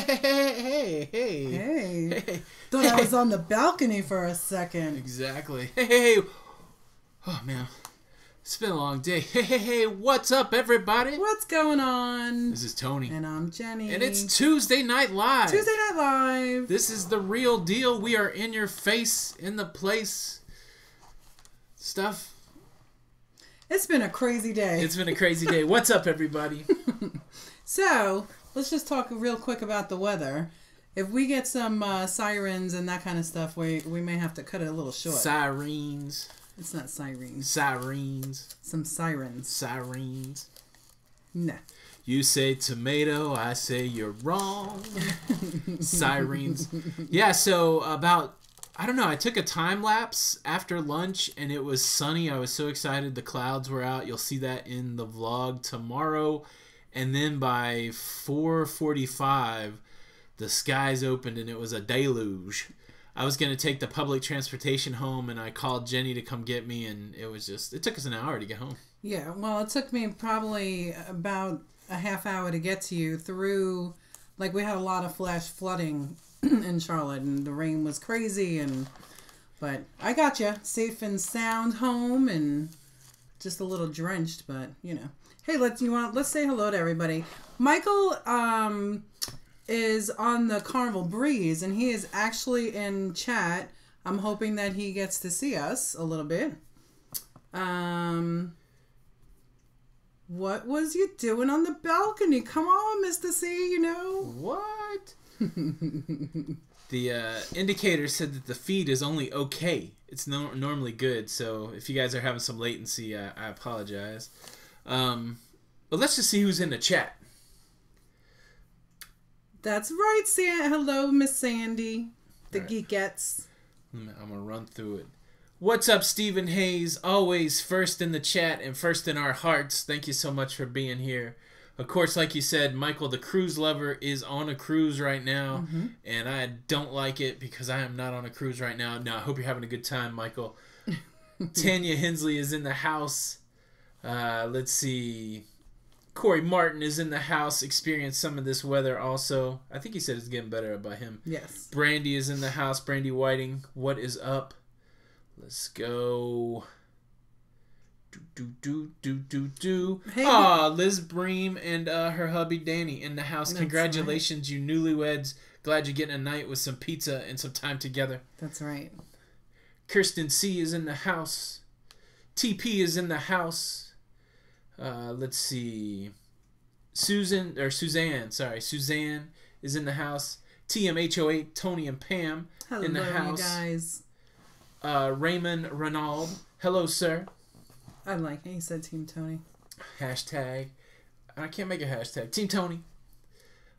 Hey. Thought I was on the balcony for a second. Exactly. Hey. Oh, man. It's been a long day. Hey. What's up, everybody? What's going on? This is Tony. And I'm Jenny. And it's Tuesday Night Live. Tuesday Night Live. This is the real deal. We are in your face, in the place. Stuff. It's been a crazy day. It's been a crazy day. What's up, everybody? So, let's just talk real quick about the weather. If we get some sirens and that kind of stuff, we may have to cut it a little short. Sirens. It's not sirens. Sirens. Some sirens. Sirens. Nah. You say tomato, I say you're wrong. Sirens. Yeah, so about, I don't know, I took a time lapse after lunch and it was sunny. I was so excited. The clouds were out. You'll see that in the vlog tomorrow. And then by 4:45, the skies opened and it was a deluge. I was going to take the public transportation home and I called Jenny to come get me, and it took us an hour to get home. Yeah, well, it took me probably about a half hour to get to you through, like, we had a lot of flash flooding in Charlotte and the rain was crazy, but I got you safe and sound home and just a little drenched, but you know. Hey, let's say hello to everybody. Michael is on the Carnival Breeze, and he is actually in chat. I'm hoping that he gets to see us a little bit. What was you doing on the balcony? Come on, Mr. C, you know. What? The indicator said that the feed is only okay. It's normally good, so if you guys are having some latency, I apologize. But let's just see who's in the chat. That's right, hello, Miss Sandy, the right. Geekettes. I'm gonna run through it. What's up, Stephen Hayes? Always first in the chat and first in our hearts. Thank you so much for being here. Of course, like you said, Michael, the cruise lover, is on a cruise right now, and I don't like it because I am not on a cruise right now. No, I hope you're having a good time, Michael. Tanya Hensley is in the house. Let's see. Corey Martin is in the house, experienced some of this weather also. I think he said it's getting better by him. Yes. Brandy is in the house. Brandy Whiting, what is up? Let's go. Hey. Aw, Liz Bream and her hubby Danny in the house. That's Congratulations, right. You newlyweds. Glad you're getting a night with some pizza and some time together. That's right. Kirsten C is in the house. TP is in the house. Let's see. Suzanne is in the house. TMH08, Tony and Pam in the house. Hello, you guys. Raymond Ronald. Hello, sir. I like it. He said Team Tony. Hashtag. I can't make a hashtag. Team Tony.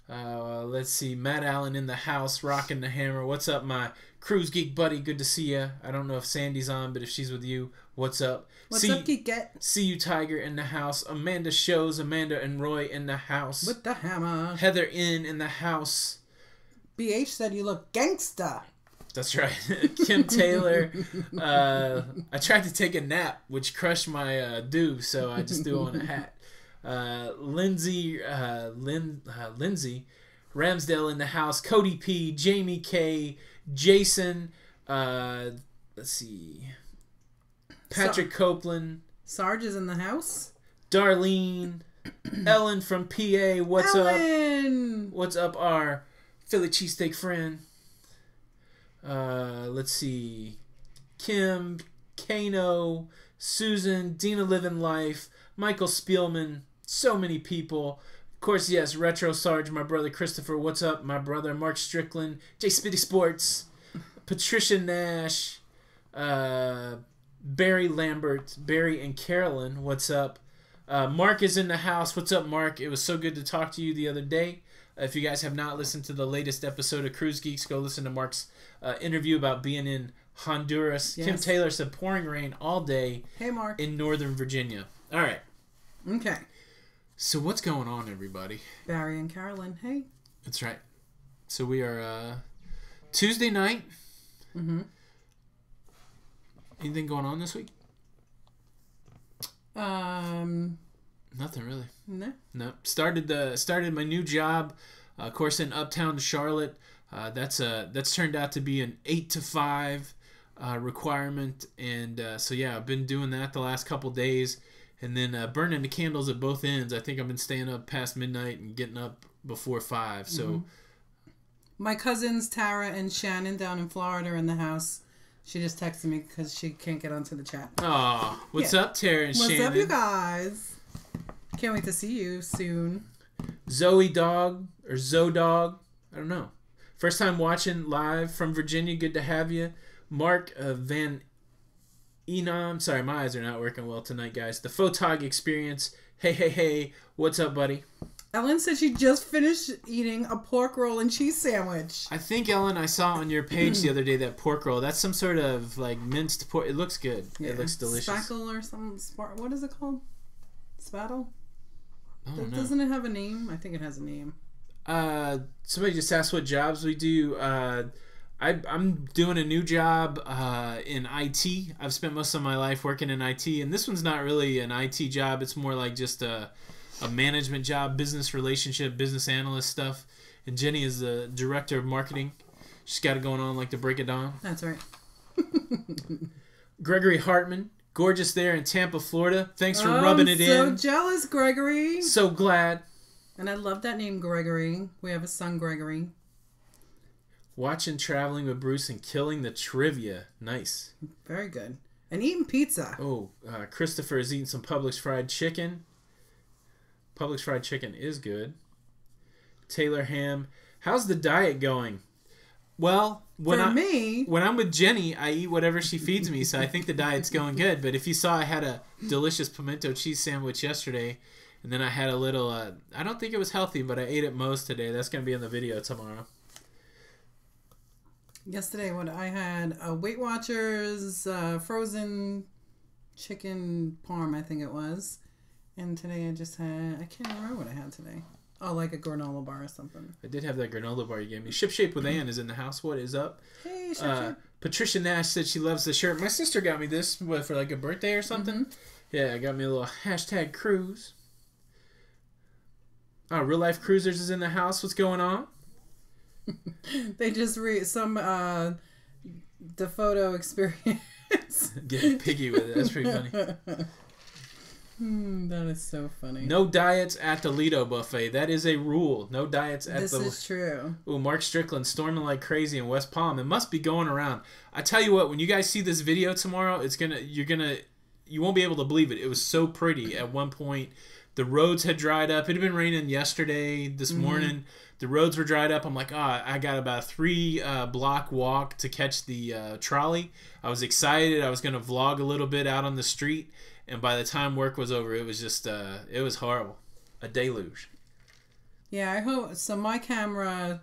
Let's see. Matt Allen in the house, rocking the hammer. What's up, my cruise geek buddy? Good to see ya. I don't know if Sandy's on, but if she's with you, what's up? What's up, Geekette? See you, Tiger, in the house. Amanda Shows, Amanda and Roy in the house. With the hammer. Heather in the house. BH said you look gangsta. That's right. Kim Taylor. I tried to take a nap, which crushed my dew, so I just threw on a hat. Lindsay Ramsdale in the house. Cody P. Jamie K. Jason. Let's see. Patrick Copeland. Sarge is in the house. Darlene. Ellen from PA. What's Ellen. up? What's up, our Philly cheesesteak friend? Let's see. Kim, Kano, Susan, Dina Living Life, Michael Spielman, so many people. Of course, yes, Retro Sarge, my brother Christopher, what's up, my brother Mark Strickland, J Spitty Sports, Patricia Nash, Barry Lambert, Barry and Carolyn, what's up? Mark is in the house. What's up, Mark? It was so good to talk to you the other day. If you guys have not listened to the latest episode of Cruise Geeks, go listen to Mark's interview about being in Honduras. Yes. Kim Taylor said pouring rain all day. Hey, Mark. In Northern Virginia. All right. Okay. So what's going on, everybody? Barry and Carolyn. Hey. That's right. So we are Tuesday night. Anything going on this week? Nothing really. No. No. Started my new job Of course, in Uptown Charlotte, that's turned out to be an 8 to 5 requirement, and so yeah, I've been doing that the last couple days, and then burning the candles at both ends. I think I've been staying up past midnight and getting up before 5. So my cousins Tara and Shannon down in Florida are in the house. She just texted me because she can't get onto the chat. Oh, what's up, Tara and Shannon? What's up, you guys? Can't wait to see you soon. Zoe Dog or Zodog, I don't know. First time watching live from Virginia. Good to have you. Mark Van Enam. Sorry, my eyes are not working well tonight, guys. The Photog Experience. Hey. What's up, buddy? Ellen said she just finished eating a pork roll and cheese sandwich. I think, Ellen, I saw on your page the other day that pork roll. That's some sort of like minced pork. It looks good. Yeah. It looks delicious. Spackle or something. What is it called? Spattle? Oh, no. Doesn't it have a name? I think it has a name. Somebody just asked what jobs we do. I'm doing a new job in IT. I've spent most of my life working in IT, and this one's not really an IT job. It's more like just a management job, business relationship, business analyst stuff. And Jenny is the director of marketing. She's got it going on like the break of dawn. That's right. Gregory Hartman, gorgeous there in Tampa, Florida. Thanks for rubbing it in. So jealous, Gregory. So glad. And I love that name, Gregory. We have a son, Gregory. Watching Traveling with Bruce and killing the trivia. Nice. Very good. And eating pizza. Oh, Christopher is eating some Publix fried chicken. Publix fried chicken is good. Taylor Ham. How's the diet going? Well, when I'm with Jenny, I eat whatever she feeds me, so I think the diet's going good. But if you saw, I had a delicious pimento cheese sandwich yesterday, and then I had a little, I don't think it was healthy, but I ate at Moe's today. That's going to be in the video tomorrow. Yesterday, I had a Weight Watchers frozen chicken parm, I think it was. And today I just had, I can't remember what I had today. Oh, like a granola bar or something. I did have that granola bar you gave me. Ship Shape with Ann is in the house. What is up? Hey, Ship Shape. Patricia Nash said she loves the shirt. My sister got me this for like a birthday or something. Yeah, got me a little hashtag cruise. Oh, Real Life Cruisers is in the house. What's going on? They just the photo experience. Getting piggy with it. That's pretty funny. That is so funny. No diets at the Lido buffet. That is a rule. No diets at This is true. Ooh, Mark Strickland storming like crazy in West Palm. It must be going around. I tell you what, when you guys see this video tomorrow, you won't be able to believe it. It was so pretty at one point. The roads had dried up. It had been raining yesterday, this morning. The roads were dried up. I'm like, I got about a 3-block walk to catch the trolley. I was excited. I was going to vlog a little bit out on the street. And by the time work was over, it was just, it was horrible. A deluge. Yeah, I hope. So my camera,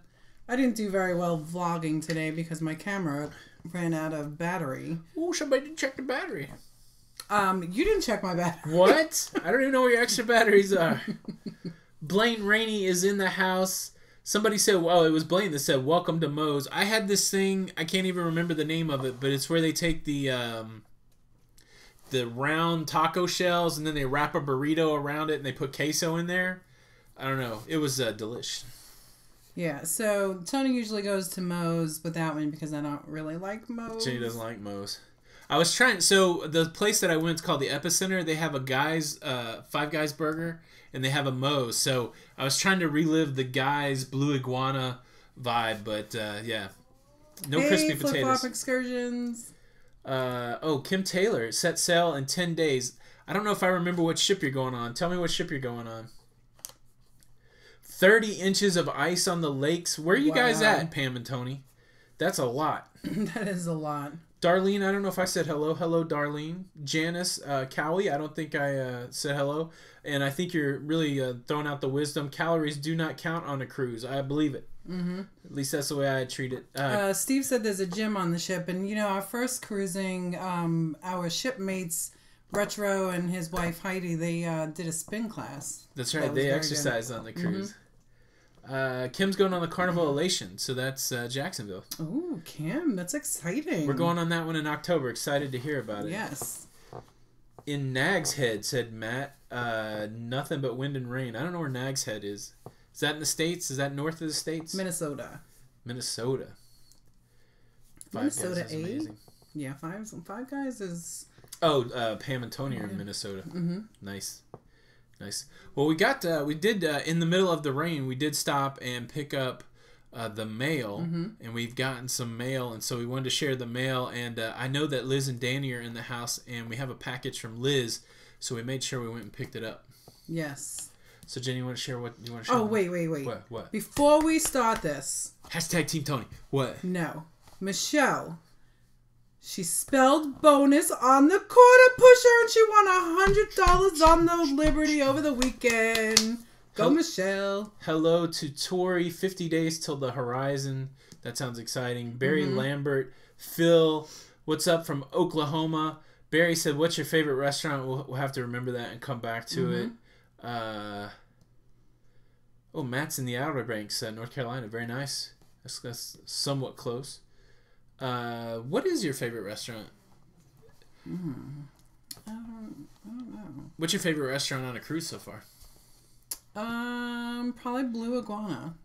I didn't do very well vlogging today because my camera ran out of battery. Ooh, somebody didn't check the battery. You didn't check my battery. What? I don't even know where your extra batteries are. Blaine Rainey is in the house. Somebody said, well, it was Blaine that said, welcome to Moe's. I had this thing, I can't even remember the name of it, but it's where they take the round taco shells and then they wrap a burrito around it and they put queso in there. I don't know. It was delish. Yeah, so Tony usually goes to Moe's without me because I don't really like Moe's. Jenny doesn't like Moe's. I was trying, so the place that I went is called the Epicenter. They have a Five Guys burger and they have a Moe's. So I was trying to relive the Guys Blue Iguana vibe, but yeah. No crispy potatoes. Flip-flop excursions. Kim Taylor, set sail in 10 days. I don't know if I remember what ship you're going on. Tell me what ship you're going on. 30 inches of ice on the lakes. Where are you guys at, Pam and Tony? That's a lot. That is a lot. Darlene, I don't know if I said hello. Hello, Darlene. Janice, Cowie, I don't think I said hello. And I think you're really throwing out the wisdom. Calories do not count on a cruise. I believe it. At least that's the way I treat it. Steve said there's a gym on the ship. And, our first cruising, our shipmates, Retro and his wife Heidi, they did a spin class. That's right. They exercised on the cruise. Kim's going on the Carnival Elation, so that's Jacksonville. Oh, Kim, that's exciting. We're going on that one in October. Excited to hear about it. Yes. In Nag's Head, said Matt, nothing but wind and rain. I don't know where Nag's Head is. Is that in the States? Is that north of the States? Minnesota. Minnesota. Minnesota 8? Yeah, Five Guys is... Oh, Pam and Tony are in Minnesota. Mm-hmm. Nice. Well, we did, in the middle of the rain, we did stop and pick up the mail, and we've gotten some mail, and so we wanted to share the mail, and I know that Liz and Danny are in the house, and we have a package from Liz, so we made sure we went and picked it up. Yes. So, Jenny, you want to share what you want to share? Oh, wait. What? Before we start this... Hashtag Team Tony. What? No. Michelle... She spelled bonus on the quarter pusher and she won $100 on the Liberty over the weekend. Go, Michelle. Hello to Tori. 50 days till the horizon. That sounds exciting. Barry Lambert. Phil, what's up from Oklahoma? Barry said, what's your favorite restaurant? We'll have to remember that and come back to it. Matt's in the Outer Banks, North Carolina. Very nice. That's somewhat close. What is your favorite restaurant? I don't know. What's your favorite restaurant on a cruise so far? Probably Blue Iguana.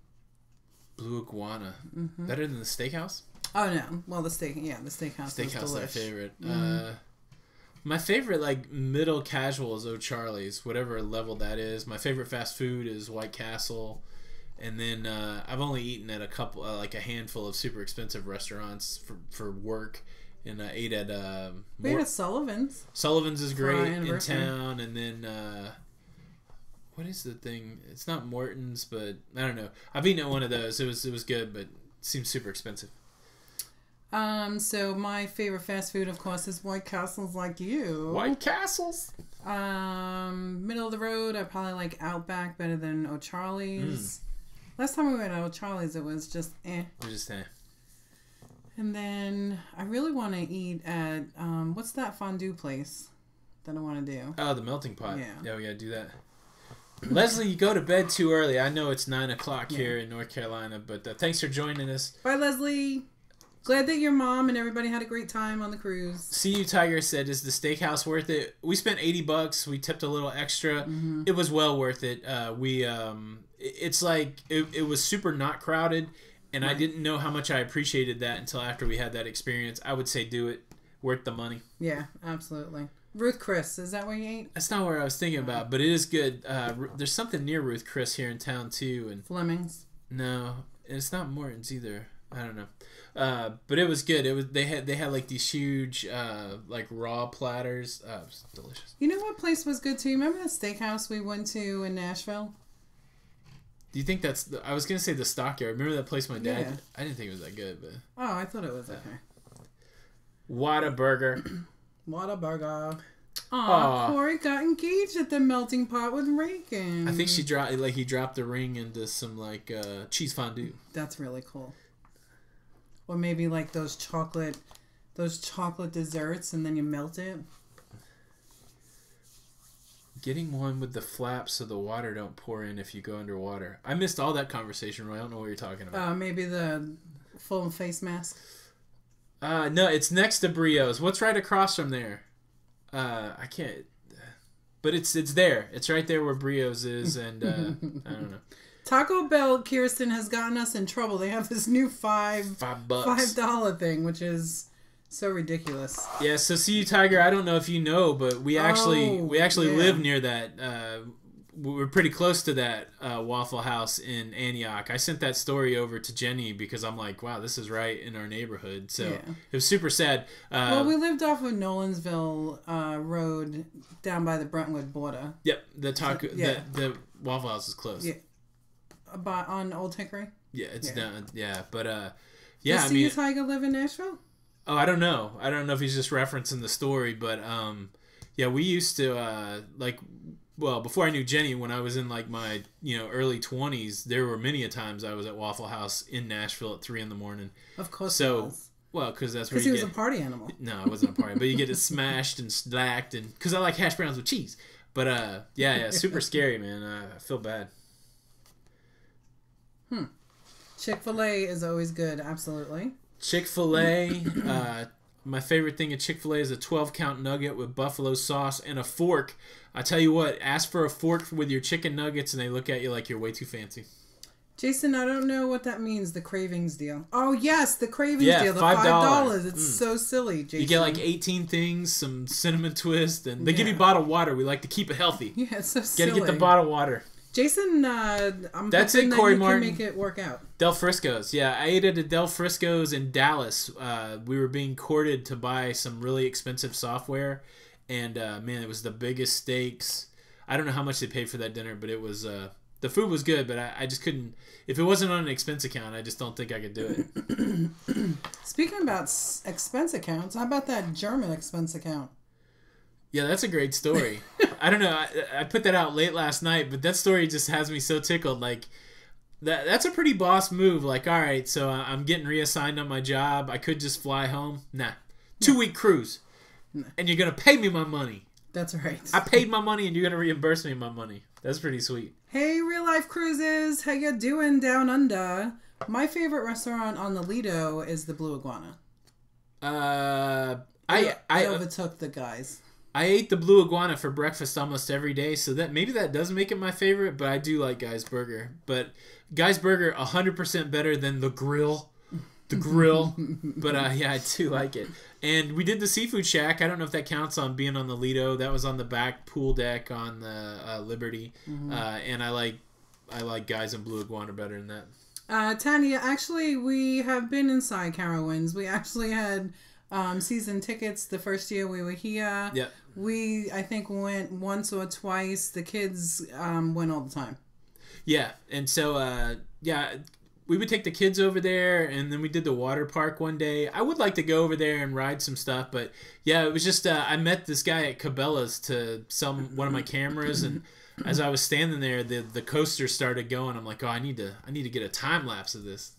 Blue Iguana. Better than the Steakhouse? Oh no. Well, the steakhouse. Steakhouse is my favorite. Mm-hmm. My favorite, like, middle casual is O'Charlie's, whatever level that is. My favorite fast food is White Castle. And then I've only eaten at a couple, like a handful of super expensive restaurants for work. And I ate at... we ate at Sullivan's. Sullivan's is great in town. And then... what is the thing? It's not Morton's, but I don't know. I've eaten at one of those. It was good, but it seems super expensive. So my favorite fast food, of course, is White Castles, like you. White Castles? Middle of the road, I probably like Outback better than O'Charlie's. Last time we went to O'Charlie's, it was just eh. And then I really want to eat at, what's that fondue place that I want to do? Oh, the Melting Pot. Yeah. We gotta do that. Leslie, you go to bed too early. I know it's 9 o'clock here in North Carolina, but thanks for joining us. Bye, Leslie. Glad that your mom and everybody had a great time on the cruise. See You Tiger said, is the steakhouse worth it? We spent $80. We tipped a little extra. It was well worth it. It's like, it was super not crowded, and I didn't know how much I appreciated that until after we had that experience. I would say do it. Worth the money. Yeah, absolutely. Ruth Chris, is that where you ate? That's not where I was thinking about, but it is good. There's something near Ruth Chris here in town, too. And Fleming's? No, it's not Morton's either. I don't know. But it was good. They had like these huge like raw platters. It was delicious. You know what place was good too? Remember that steakhouse we went to in Nashville? Do you think that's... I was going to say the Stockyard. Remember that place my dad... Yeah. I didn't think it was that good, but... Oh, I thought it was okay. Whataburger. Whataburger. Aw, Corey got engaged at the Melting Pot with Reagan. I think he dropped the ring into some like cheese fondue. That's really cool. Or maybe like those chocolate desserts and then you melt it. Getting one with the flaps so the water don't pour in if you go underwater. I missed all that conversation, Roy. I don't know what you're talking about. Maybe the full face mask. No, it's next to Brio's. What's right across from there? I can't... But it's there. It's right there where Brio's is, and I don't know. Taco Bell, Kirsten, has gotten us in trouble. They have this new $5 thing, which is so ridiculous. Yeah, so See You Tiger, I don't know if you know, but we actually live near that. We're pretty close to that Waffle House in Antioch. I sent that story over to Jenny because I'm like, wow, this is right in our neighborhood. So it was super sad. Well, we lived off of Nolensville Road down by the Brentwood border. Yep, the Waffle House is close. Yeah. On Old Hickory? Yeah, it's down. Yeah, but Does See You Tiger live in Nashville? Oh, I don't know. I don't know if he's just referencing the story, but we used to before I knew Jenny, when I was in like my early 20s, there were many a times I was at Waffle House in Nashville at 3 a.m. Of course. So, because that's where he was a party animal. No, I wasn't a party, but you get it smashed and slacked, and because I like hash browns with cheese. But super scary, man. I feel bad. Chick-fil-A is always good, absolutely. Chick-fil-A, My favorite thing at Chick-fil-A is a 12-count nugget with buffalo sauce and a fork. I tell you what, ask for a fork with your chicken nuggets, and they look at you like you're way too fancy. Jason, I don't know what that means, the Cravings deal. Oh, yes, the Cravings deal. The $5. It's so silly, Jason. You get like 18 things, some cinnamon twist, and they give you bottled water. We like to keep it healthy. Yeah, it's so silly. Gotta get the bottled water. Jason, I'm That's hoping it, Corey that you Martin. can make it work out. Del Frisco's. Yeah, I ate at a Del Frisco's in Dallas. We were being courted to buy some really expensive software, and man, it was the biggest steaks. I don't know how much they paid for that dinner, but it was the food was good, but I just couldn't. If it wasn't on an expense account, I just don't think I could do it. Speaking about expense accounts, how about that German expense account? Yeah, that's a great story. I don't know. I put that out late last night, but that story just has me so tickled. Like, that's a pretty boss move. Like, all right, so I'm getting reassigned on my job. I could just fly home. Nah. 2-week cruise. Nah. And you're going to pay me my money. That's right. I paid my money, and you're going to reimburse me my money. That's pretty sweet. Hey, Real Life Cruises. How you doing down under? My favorite restaurant on the Lido is the Blue Iguana. I overtook the guys. I ate the Blue Iguana for breakfast almost every day, so that maybe that does make it my favorite, but I do like Guy's Burger. But Guy's Burger, 100% better than the Grill. The Grill. But yeah, I do like it. And we did the Seafood Shack. I don't know if that counts on being on the Lido. That was on the back pool deck on the Liberty. And I like Guy's and Blue Iguana better than that. Tanya, actually, we have been inside Carowinds. We actually had season tickets the first year we were here. Yep. We, I think, went once or twice. The kids went all the time. Yeah, and so, we would take the kids over there, and then we did the water park one day. I would like to go over there and ride some stuff, but yeah, it was just, I met this guy at Cabela's to sell one of my cameras, and as I was standing there, the coaster started going. I'm like, oh, I need to get a time lapse of this.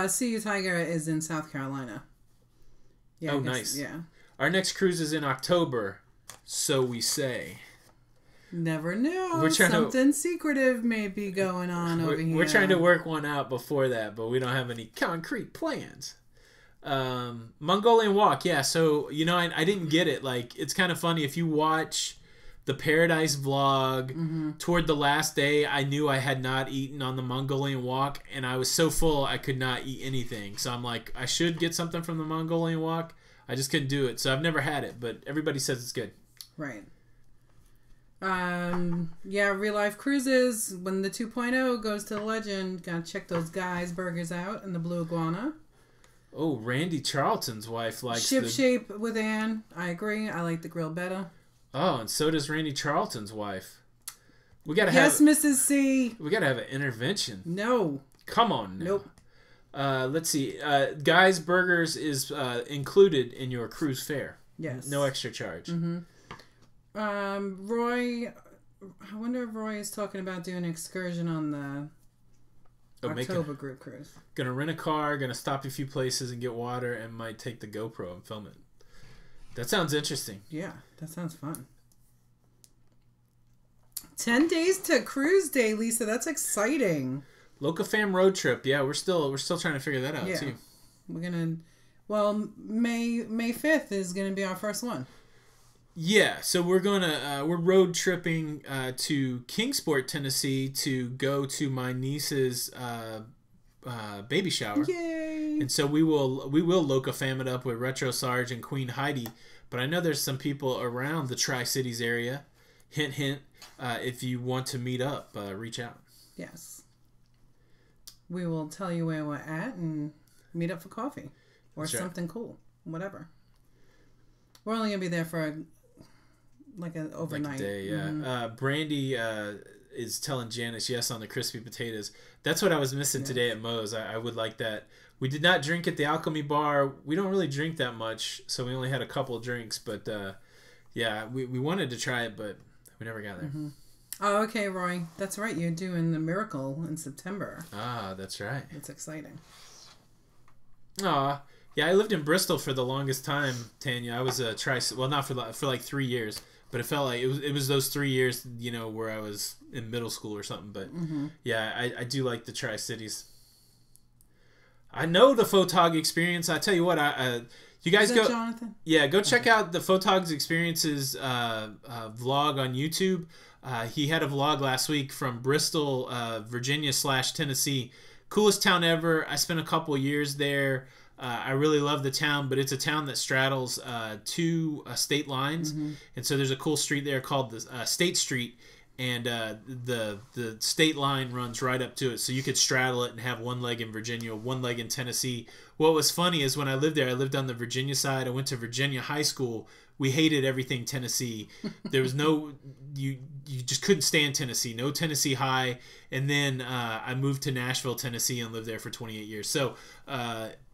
See You Tiger is in South Carolina. Yeah, oh, nice. Yeah. Our next cruise is in October, so we say. Never know. Something secretive may be going on over here. We're trying to work one out before that, but we don't have any concrete plans. Mongolian Walk, yeah. So, I didn't get it. Like, it's kind of funny. If you watch the Paradise vlog, toward the last day, I knew I had not eaten on the Mongolian Walk, and I was so full I could not eat anything. So I'm like, I should get something from the Mongolian Walk. I just couldn't do it. So I've never had it, but everybody says it's good. Right. Yeah, Real Life Cruises, when the 2.0 goes to the legend, gotta check those guys' burgers out and the Blue Iguana. Oh, Randy Charlton's wife likes Ship Shape with Ann. I agree. I like the grill better. Oh, and so does Randy Charlton's wife. We gotta Yes, Mrs. C. We gotta have an intervention. No. Come on now. Nope. Let's see. Guy's Burgers is included in your cruise fare. Yes. No extra charge. Roy, I wonder if Roy is talking about doing an excursion on the October group cruise. Gonna rent a car, gonna stop a few places and get water, and might take the GoPro and film it. That sounds interesting. Yeah, that sounds fun. 10 days to cruise day, Lisa. That's exciting. Locafam road trip. Yeah, we're still trying to figure that out too. We're gonna. Well, May 5th is gonna be our first one. Yeah, so we're road tripping to Kingsport, Tennessee, to go to my niece's baby shower. Yay! And so we will Locafam it up with Retro Sarge and Queen Heidi. But I know there's some people around the Tri-Cities area. Hint, hint. If you want to meet up, reach out. Yes. We will tell you where we're at and meet up for coffee or something cool, whatever. We're only gonna be there for an overnight. Like a day, yeah. Brandy is telling Janice yes on the crispy potatoes. That's what I was missing today at Moe's. I would like that. We did not drink at the Alchemy Bar. We don't really drink that much, so we only had a couple of drinks. But we wanted to try it, but we never got there. Oh, okay, Roy. That's right. You're doing the Miracle in September. Ah, that's right. It's exciting. Aw. Yeah, I lived in Bristol for the longest time, Tanya. I was not for like 3 years, but it felt like it was those 3 years, where I was in middle school or something. But yeah, I do like the Tri-Cities. I know the Photog Experience. I tell you what, you guys go. Jonathan? Yeah, go check out the Photog's Experiences vlog on YouTube. He had a vlog last week from Bristol, Virginia / Tennessee. Coolest town ever. I spent a couple years there. I really love the town, but it's a town that straddles two state lines, and so there's a cool street there called the State Street, and the state line runs right up to it, so you could straddle it and have one leg in Virginia, one leg in Tennessee. What was funny is when I lived there, I lived on the Virginia side. I went to Virginia high school. We hated everything Tennessee. There was no you just couldn't stand Tennessee. No Tennessee high. And then I moved to Nashville, Tennessee, and lived there for 28 years. So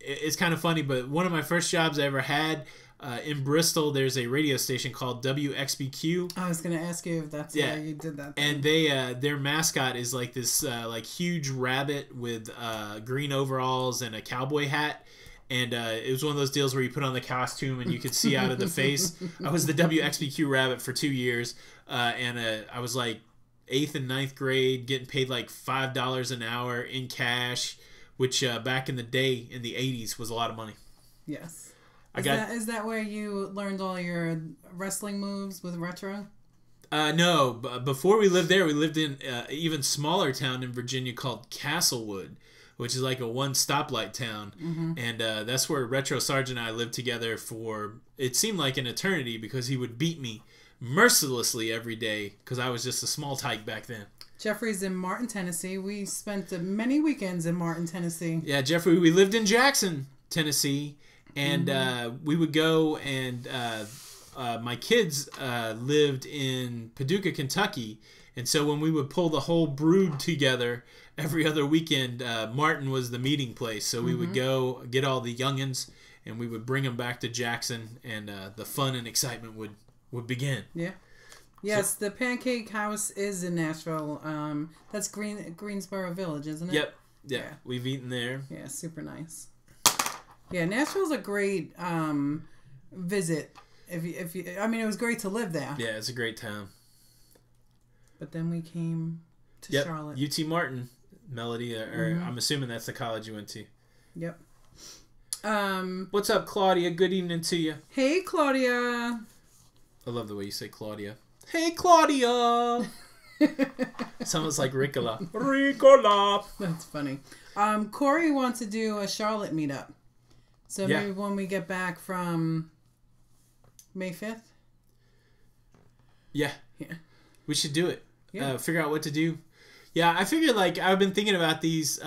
it's kind of funny. But one of my first jobs I ever had in Bristol, there's a radio station called WXBQ. I was going to ask you if that's why you did that. And they their mascot is like this like huge rabbit with green overalls and a cowboy hat. And it was one of those deals where you put on the costume and you could see out of the face. I was the WXBQ rabbit for 2 years, and I was like 8th and 9th grade, getting paid like $5 an hour in cash, which back in the day, in the 80s, was a lot of money. Yes. Is that where you learned all your wrestling moves with retro? No, before we lived there, we lived in an even smaller town in Virginia called Castlewood, which is like a one stoplight town. And that's where Retro Sergeant and I lived together for, it seemed like an eternity, because he would beat me mercilessly every day because I was just a small tyke back then. Jeffrey's in Martin, Tennessee. We spent many weekends in Martin, Tennessee. Yeah, Jeffrey, we lived in Jackson, Tennessee, and we would go, and my kids lived in Paducah, Kentucky. And so when we would pull the whole brood together every other weekend, Martin was the meeting place. So we would go get all the youngins, and we would bring them back to Jackson, and the fun and excitement would begin. Yeah. Yes, the Pancake House is in Nashville. That's Greensboro Village, isn't it? Yep. Yeah. We've eaten there. Yeah, super nice. Yeah, Nashville's a great visit. If you, I mean, it was great to live there. Yeah, it's a great town. But then we came to Charlotte. UT Martin, Melody, or I'm assuming that's the college you went to. Yep. What's up, Claudia? Good evening to you. Hey, Claudia. I love the way you say Claudia. Hey, Claudia. Sounds like Ricola. Ricola. That's funny. Corey wants to do a Charlotte meetup. So maybe when we get back from May 5th? Yeah. Yeah. We should do it. Yeah. Figure out what to do. Yeah, I figured, like, I've been thinking about these,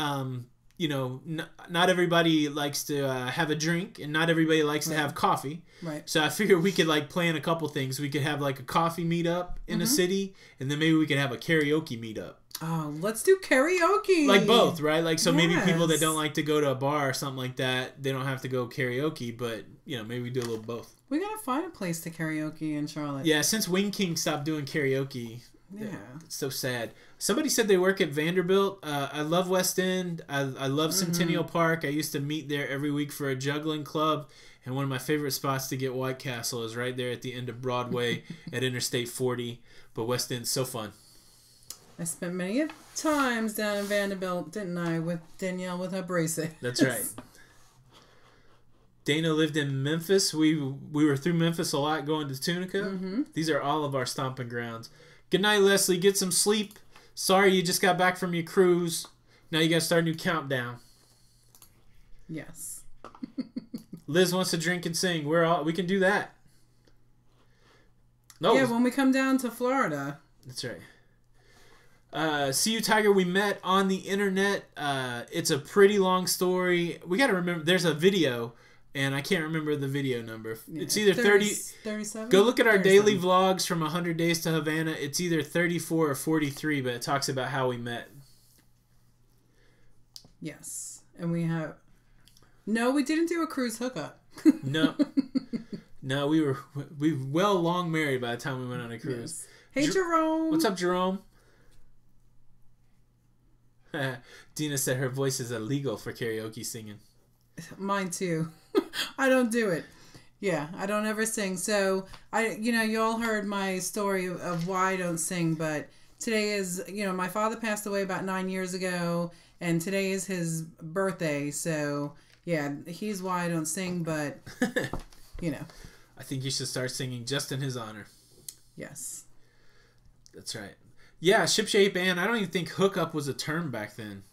you know, not everybody likes to have a drink, and not everybody likes to have coffee. Right. So I figured we could, like, plan a couple things. We could have, like, a coffee meetup in a city, and then maybe we could have a karaoke meetup. Oh, let's do karaoke. Like both, right? Like, so maybe people that don't like to go to a bar or something like that, they don't have to go karaoke, but, you know, maybe we do a little both. We gotta find a place to karaoke in Charlotte. Yeah, since Wing King stopped doing karaoke. Yeah. It's so sad. Somebody said they work at Vanderbilt. I love West End. I love Centennial Park. I used to meet there every week for a juggling club. And one of my favorite spots to get White Castle is right there at the end of Broadway at Interstate 40. But West End's so fun. I spent many times down in Vanderbilt, didn't I, with Danielle with her bracelet. That's right. Dana lived in Memphis. We were through Memphis a lot going to Tunica. These are all of our stomping grounds. Good night, Leslie. Get some sleep. Sorry you just got back from your cruise. Now you got to start a new countdown. Yes. Liz wants to drink and sing. We can do that. No. Yeah, when we come down to Florida. That's right. See You Tiger, we met on the internet. It's a pretty long story. We got to remember, there's a video, and I can't remember the video number. Yeah, it's either 37? Go look at our daily vlogs from 100 Days to Havana. It's either 34 or 43, but it talks about how we met. Yes. And we have... No, we didn't do a cruise hookup. No. No, we were long married by the time we went on a cruise. Yes. Hey, Jerome. What's up, Jerome? Dina said her voice is illegal for karaoke singing. Mine too. I don't do it. Yeah, I don't ever sing. So you all heard my story of why I don't sing, but today is, my father passed away about 9 years ago, And today is his birthday, so yeah, he's why I don't sing, but you know. I think you should start singing just in his honor. Yes. That's right. Yeah, shipshape and I don't even think hookup was a term back then.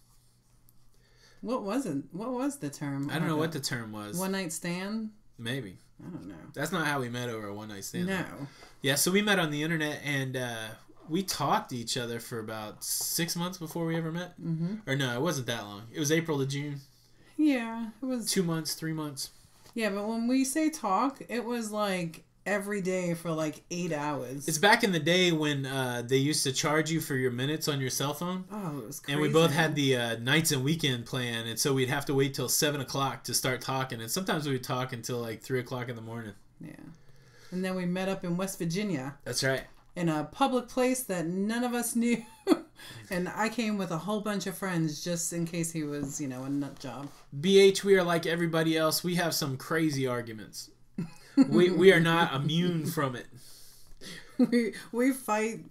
What was it? What was the term? I don't know what the term was. One night stand? Maybe. I don't know. That's not how we met over a one night stand. No. Yeah, so we met on the internet and we talked to each other for about 6 months before we ever met. Mm-hmm. Or no, it wasn't that long. It was April to June. Yeah, it was 2 months, 3 months. Yeah, but when we say talk, it was like every day for like 8 hours. It's back in the day when they used to charge you for your minutes on your cell phone. Oh, it was crazy. And we both had the nights and weekend plan, and so we'd have to wait till 7 o'clock to start talking, and sometimes we'd talk until like 3 o'clock in the morning. Yeah. And then we met up in West Virginia. That's right. In a public place that none of us knew. And I came with a whole bunch of friends just in case he was, a nut job. BH, we are like everybody else. We have some crazy arguments. We are not immune from it. We fight.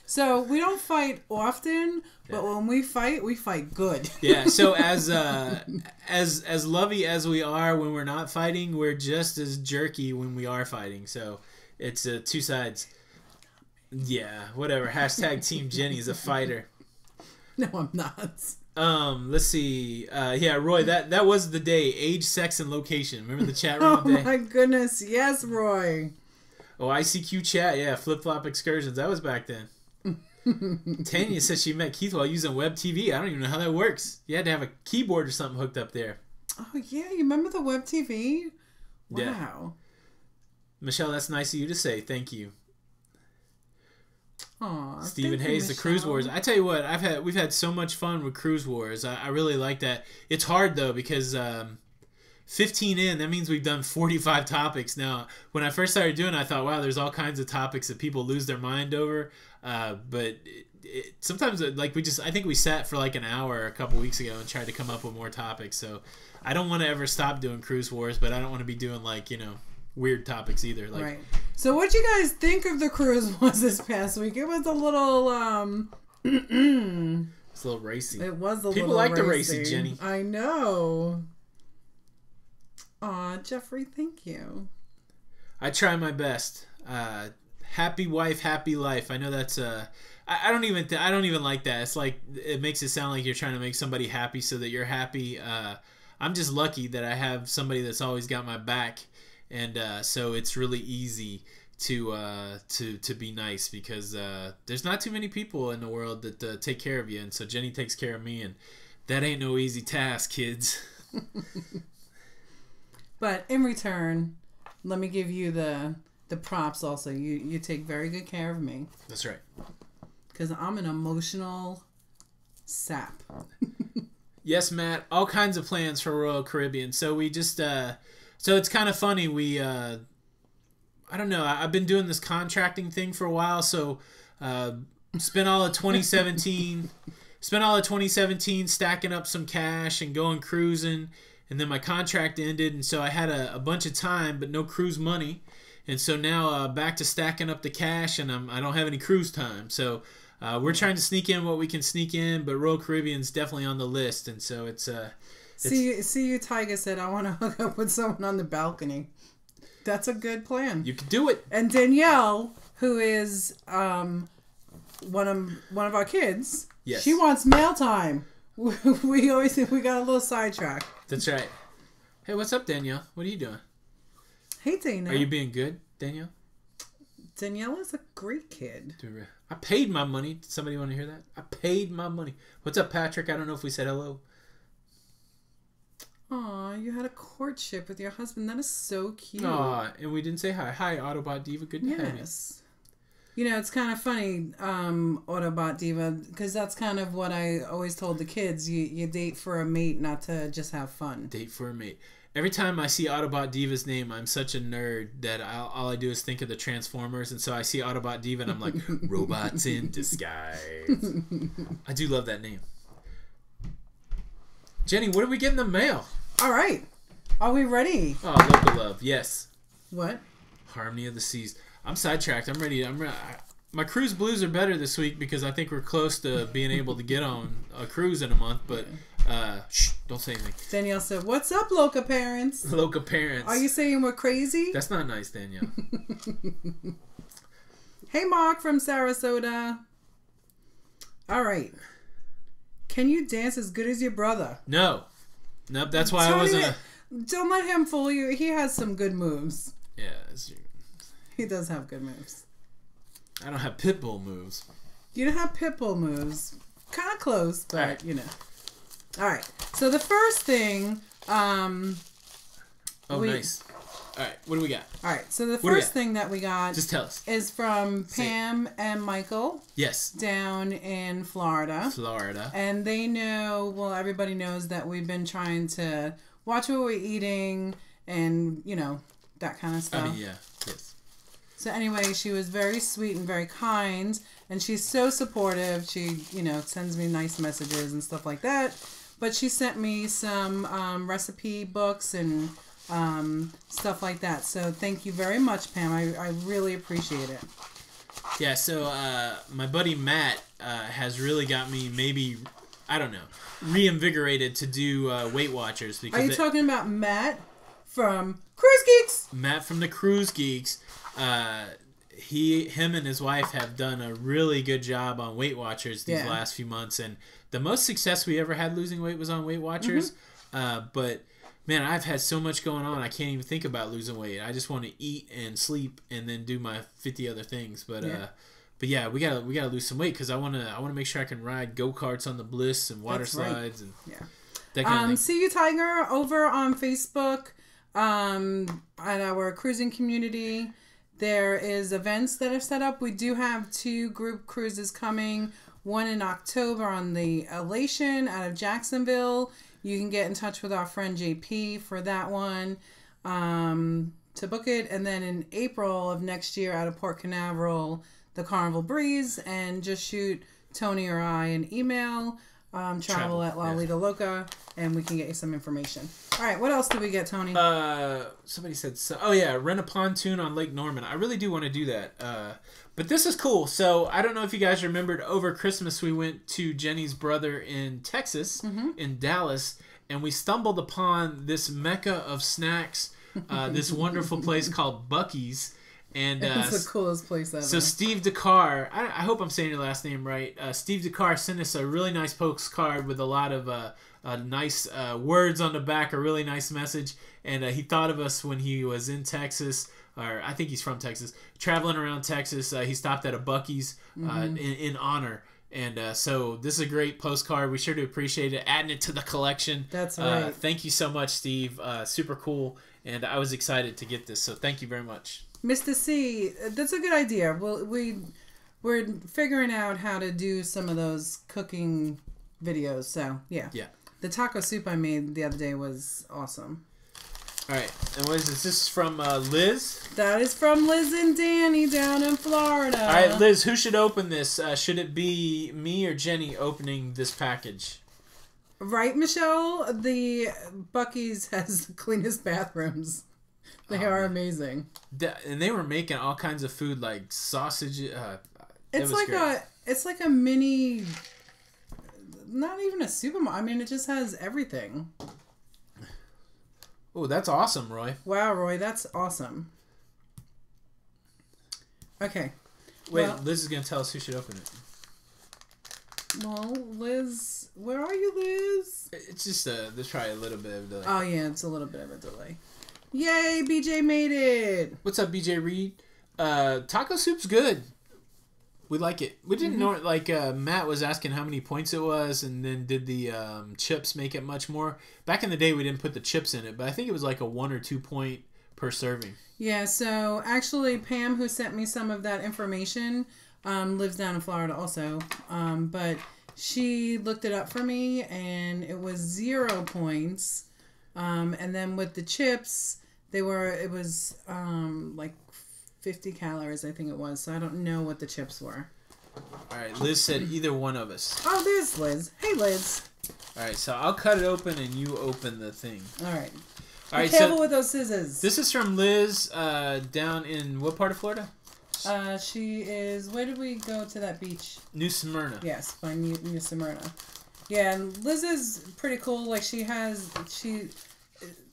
So we don't fight often, but when we fight good. Yeah. So as lovey as we are when we're not fighting, we're just as jerky when we are fighting. So it's two sides. Yeah. Whatever. Hashtag Team Jenny's a fighter. No, I'm not. Let's see. Yeah, Roy, that was the day. Age, sex, and location. Remember the chat room day? Oh my goodness, yes, Roy. Oh, ICQ chat, yeah. Flip-flop excursions. That was back then. Tanya says she met Keith while using web TV. I don't even know how that works. You had to have a keyboard or something hooked up there. Oh, yeah. You remember the web TV? Wow. Yeah. Michelle, that's nice of you to say. Thank you. Aw, Stephen Hayes, the Cruise Wars. I tell you what, we've had so much fun with Cruise Wars. I really like that. It's hard though because 15 in, that means we've done 45 topics now. When I first started doing it, I thought, wow, there's all kinds of topics that people lose their mind over. But sometimes like I think we sat for like an hour a couple weeks ago and tried to come up with more topics. So I don't want to ever stop doing Cruise Wars, but I don't want to be doing like, weird topics either. Like, right. So what'd you guys think of the cruise was this past week? It was a little it's a little racy. It was a People little like racy. the racy, Jenny. I know. Aw, Jeffrey, thank you. I try my best. Happy wife, happy life. I know that's I don't even like that. It's like it makes it sound like you're trying to make somebody happy so that you're happy. I'm just lucky that I have somebody that's always got my back. And so it's really easy to be nice because there's not too many people in the world that take care of you, and so Jenny takes care of me, and that ain't no easy task, kids. But in return, let me give you the props. Also, you take very good care of me. That's right. Because I'm an emotional sap. Yes, Matt. All kinds of plans for Royal Caribbean. So we just. So it's kind of funny. We, I don't know. I've been doing this contracting thing for a while. So, spent all of 2017 stacking up some cash and going cruising. And then my contract ended. And so I had a bunch of time, but no cruise money. And so now back to stacking up the cash, and I don't have any cruise time. So we're trying to sneak in what we can sneak in, but Royal Caribbean's definitely on the list. And so it's... See you, Tiger said, I want to hook up with someone on the balcony. That's a good plan. You can do it. And Danielle, who is one of our kids, yes, she wants mail time. We got a little sidetracked. That's right. Hey, what's up, Danielle? What are you doing? Hey, Danielle. Are you being good, Danielle? Danielle is a great kid. I paid my money. Did somebody want to hear that? I paid my money. What's up, Patrick? I don't know if we said hello. Aw, you had a courtship with your husband. That is so cute. Aw, and we didn't say hi. Hi, Autobot Diva. Good to have you. It's kind of funny, Autobot Diva, because that's kind of what I always told the kids. You date for a mate, not to just have fun. Date for a mate. Every time I see Autobot Diva's name, I'm such a nerd that all I do is think of the Transformers, and so I see Autobot Diva, and I'm like, robots in disguise. I do love that name. Jenny, what did we get in the mail? All right. Are we ready? Oh, Loca Love. Yes. What? Harmony of the Seas. I'm sidetracked. I'm ready. My cruise blues are better this week because I think we're close to being able to get on a cruise in a month. But shh, don't say anything. Danielle said, "What's up, Loca parents?" Loca parents. Are you saying we're crazy? That's not nice, Danielle. Hey, Mark from Sarasota. All right. Can you dance as good as your brother? No. Nope, that's why I wasn't... Don't let him fool you. He has some good moves. Yeah. He does have good moves. I don't have pit bull moves. You don't have pit bull moves. Kind of close, but, right. you know. All right. So the first thing... nice. All right, what do we got? All right, so the first thing that we got just tell us is from Pam and Michael. Yes. Down in Florida. And they know, well, everybody knows that we've been trying to watch what we're eating and, you know, that kind of stuff. I mean, yeah. Yes. So anyway, she was very sweet and very kind, and she's so supportive. She, you know, sends me nice messages and stuff like that. But she sent me some recipe books and stuff like that. So thank you very much, Pam. I really appreciate it. Yeah, so my buddy Matt has really got me maybe, I don't know, reinvigorated to do Weight Watchers. Because are you talking about Matt from Cruise Geeks? Matt from the Cruise Geeks. Him and his wife have done a really good job on Weight Watchers these last few months. And the most success we ever had losing weight was on Weight Watchers. But... man, I've had so much going on. I can't even think about losing weight. I just want to eat and sleep and then do my 50 other things. But yeah, we gotta lose some weight because I wanna make sure I can ride go-karts on the Bliss and water slides and that kind of thing. See you, Tiger, over on Facebook at our cruising community. There is events that are set up. We do have 2 group cruises coming. One in October on the Elation out of Jacksonville. You can get in touch with our friend JP for that one to book it. And then in April of next year out of Port Canaveral, the Carnival Breeze. And just shoot Tony or I an email, travel at Lido Loca, and we can get you some information. All right, what else did we get, Tony? Somebody said, rent a pontoon on Lake Norman. I really do want to do that. But this is cool. So I don't know if you guys remembered, over Christmas we went to Jenny's brother in Texas, in Dallas, and we stumbled upon this mecca of snacks, this wonderful place called Buc-ee's. And it's the coolest place ever. So Steve Dakar, I hope I'm saying your last name right. Steve Dakar sent us a really nice postcard with a lot of nice words on the back, a really nice message. And he thought of us when he was in Texas, or I think he's from Texas, traveling around Texas. He stopped at a Buc-ee's in honor. And so this is a great postcard. We sure do appreciate it. Adding it to the collection. That's right. Thank you so much, Steve. Super cool. And I was excited to get this. So thank you very much. Mr. C, that's a good idea. Well, we're figuring out how to do some of those cooking videos. So, yeah. The taco soup I made the other day was awesome. All right. And what is this? This is from Liz? That is from Liz and Danny down in Florida. All right, Liz, who should open this? Should it be me or Jenny opening this package? Right, Michelle? The Buc-ee's has the cleanest bathrooms. They are amazing. And they were making all kinds of food like sausage. It's like a mini, not even a supermarket. I mean, it just has everything. Oh, that's awesome, Roy. Wow, Roy, that's awesome. Okay. Wait, Liz is going to tell us who should open it. Well, Liz, where are you, Liz? It's just there's probably a little bit of a delay. Oh, yeah, it's a little bit of a delay. Yay, BJ made it. What's up, BJ Reed? Taco soup's good. We like it. We didn't know, Matt was asking how many points it was, and then did the chips make it much more? Back in the day, we didn't put the chips in it, but I think it was like a 1 or 2 point per serving. Yeah, so actually Pam, who sent me some of that information, lives down in Florida also, but she looked it up for me, and it was 0 points. And then with the chips, it was like 50 calories, I think it was. So I don't know what the chips were. All right, Liz said either one of us. Oh, there's Liz. Hey, Liz. All right, so I'll cut it open and you open the thing. All right. Be careful with those scissors. This is from Liz down in what part of Florida? She is. Where did we go to that beach? New Smyrna. Yes, by New Smyrna. Yeah, and Liz is pretty cool. Like she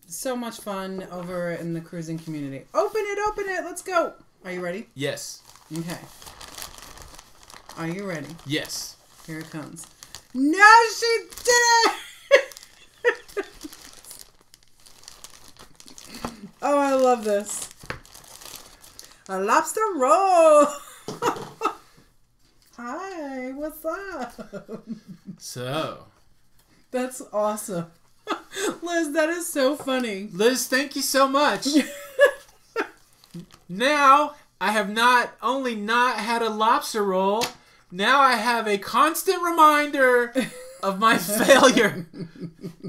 so much fun over in the cruising community. Open it, let's go. Are you ready? Yes. Okay. Are you ready? Yes. Here it comes. No, she did it! Oh, I love this. A lobster roll. Hi, what's up? So. That's awesome. Liz, that is so funny. Liz, thank you so much. Now, I have not only not had a lobster roll, now I have a constant reminder of my failure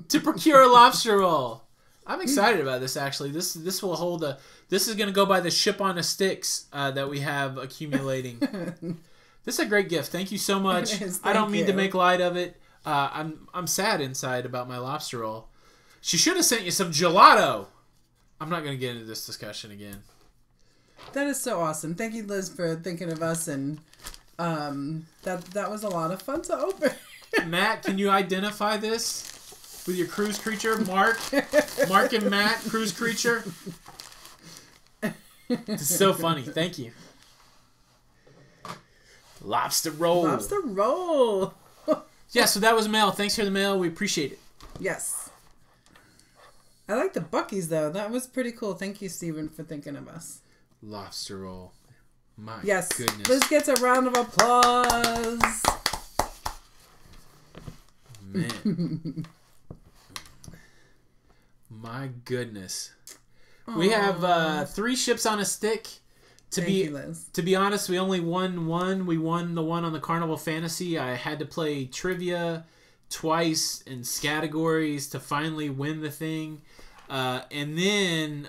to procure a lobster roll. I'm excited about this, actually. This will hold a... This is going to go by the ship on a sticks that we have accumulating. This is a great gift. Thank you so much. I don't mean to make light of it. I'm sad inside about my lobster roll. She should have sent you some gelato. I'm not going to get into this discussion again. That is so awesome. Thank you, Liz, for thinking of us, and that was a lot of fun to open. Matt, can you identify this with your cruise creature, Mark? Mark and Matt, cruise creature. It's so funny. Thank you. Lobster roll. Lobster roll. Yeah, so that was mail. Thanks for the mail. We appreciate it. Yes. I like the Buc-ee's, though. That was pretty cool. Thank you, Stephen, for thinking of us. Lobster roll. My goodness. Liz gets a round of applause. Man. My goodness. Aww. We have 3 ships on a stick. To be honest, we only won one. We won the one on the Carnival Fantasy. I had to play trivia twice in categories to finally win the thing. And then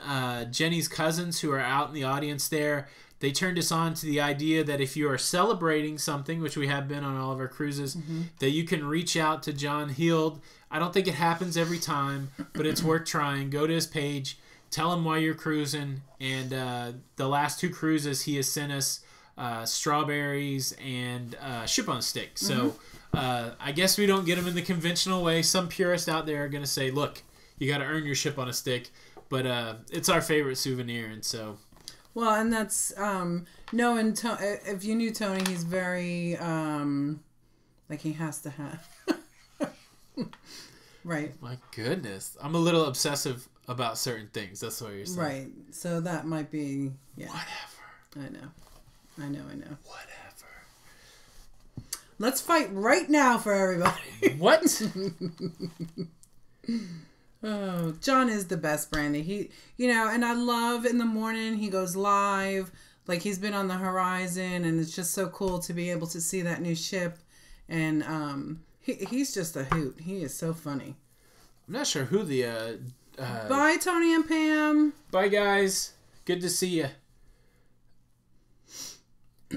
Jenny's cousins, who are out in the audience there, they turned us on to the idea that if you are celebrating something, which we have been on all of our cruises, that you can reach out to John Heald. I don't think it happens every time, but it's worth trying. Go to his page. Tell him why you're cruising. And the last 2 cruises, he has sent us strawberries and ship on stick. So I guess we don't get them in the conventional way. Some purists out there are going to say, look, you got to earn your ship on a stick. But it's our favorite souvenir. And so... Well, and that's... knowing if you knew Tony, he's very... like he has to have... Right. My goodness. I'm a little obsessive about certain things. That's what you're saying. Right. So that might be... Yeah. Whatever. I know. Whatever. Let's fight right now for everybody. What? Oh, John is the best, Brandy. He, and I love in the morning he goes live. Like he's been on the horizon, and it's just so cool to be able to see that new ship. And he's just a hoot. He is so funny. I'm not sure who the... Bye, Tony and Pam. Bye, guys. Good to see you.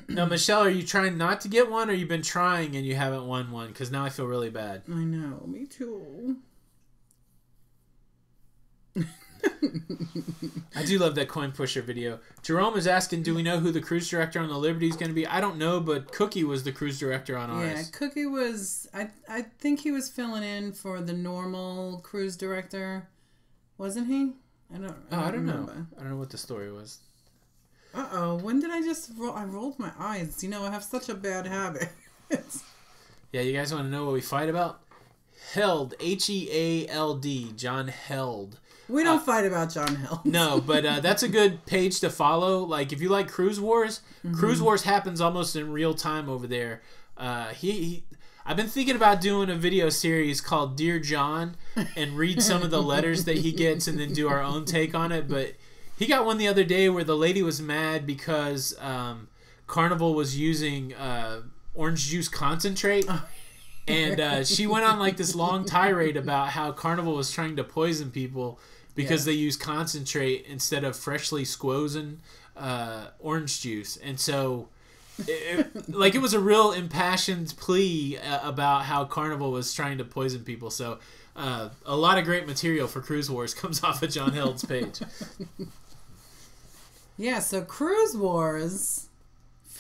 Now, Michelle, are you trying not to get one, or you've been trying and you haven't won one? Because now I feel really bad. I know. Me too. I do love that coin pusher video. Jerome is asking, do we know who the cruise director on the Liberty is going to be? I don't know, but Cookie was the cruise director on ours. Yeah, Cookie was... I think he was filling in for the normal cruise director. Wasn't he? I don't know. I don't know what the story was. Uh-oh. When did I just roll? I rolled my eyes. I have such a bad habit. Yeah, you guys want to know what we fight about? Held. Heald. John Held. We don't fight about John Held. No, but that's a good page to follow. Like, if you like Cruise Wars, Cruise Wars happens almost in real time over there. I've been thinking about doing a video series called Dear John and read some of the letters that he gets and then do our own take on it. But he got one the other day where the lady was mad because Carnival was using orange juice concentrate. And she went on like this long tirade about how Carnival was trying to poison people because they use concentrate instead of freshly squozen orange juice. And so... it was a real impassioned plea about how Carnival was trying to poison people. So a lot of great material for Cruise Wars comes off of John Held's page. Yeah, so Cruise Wars,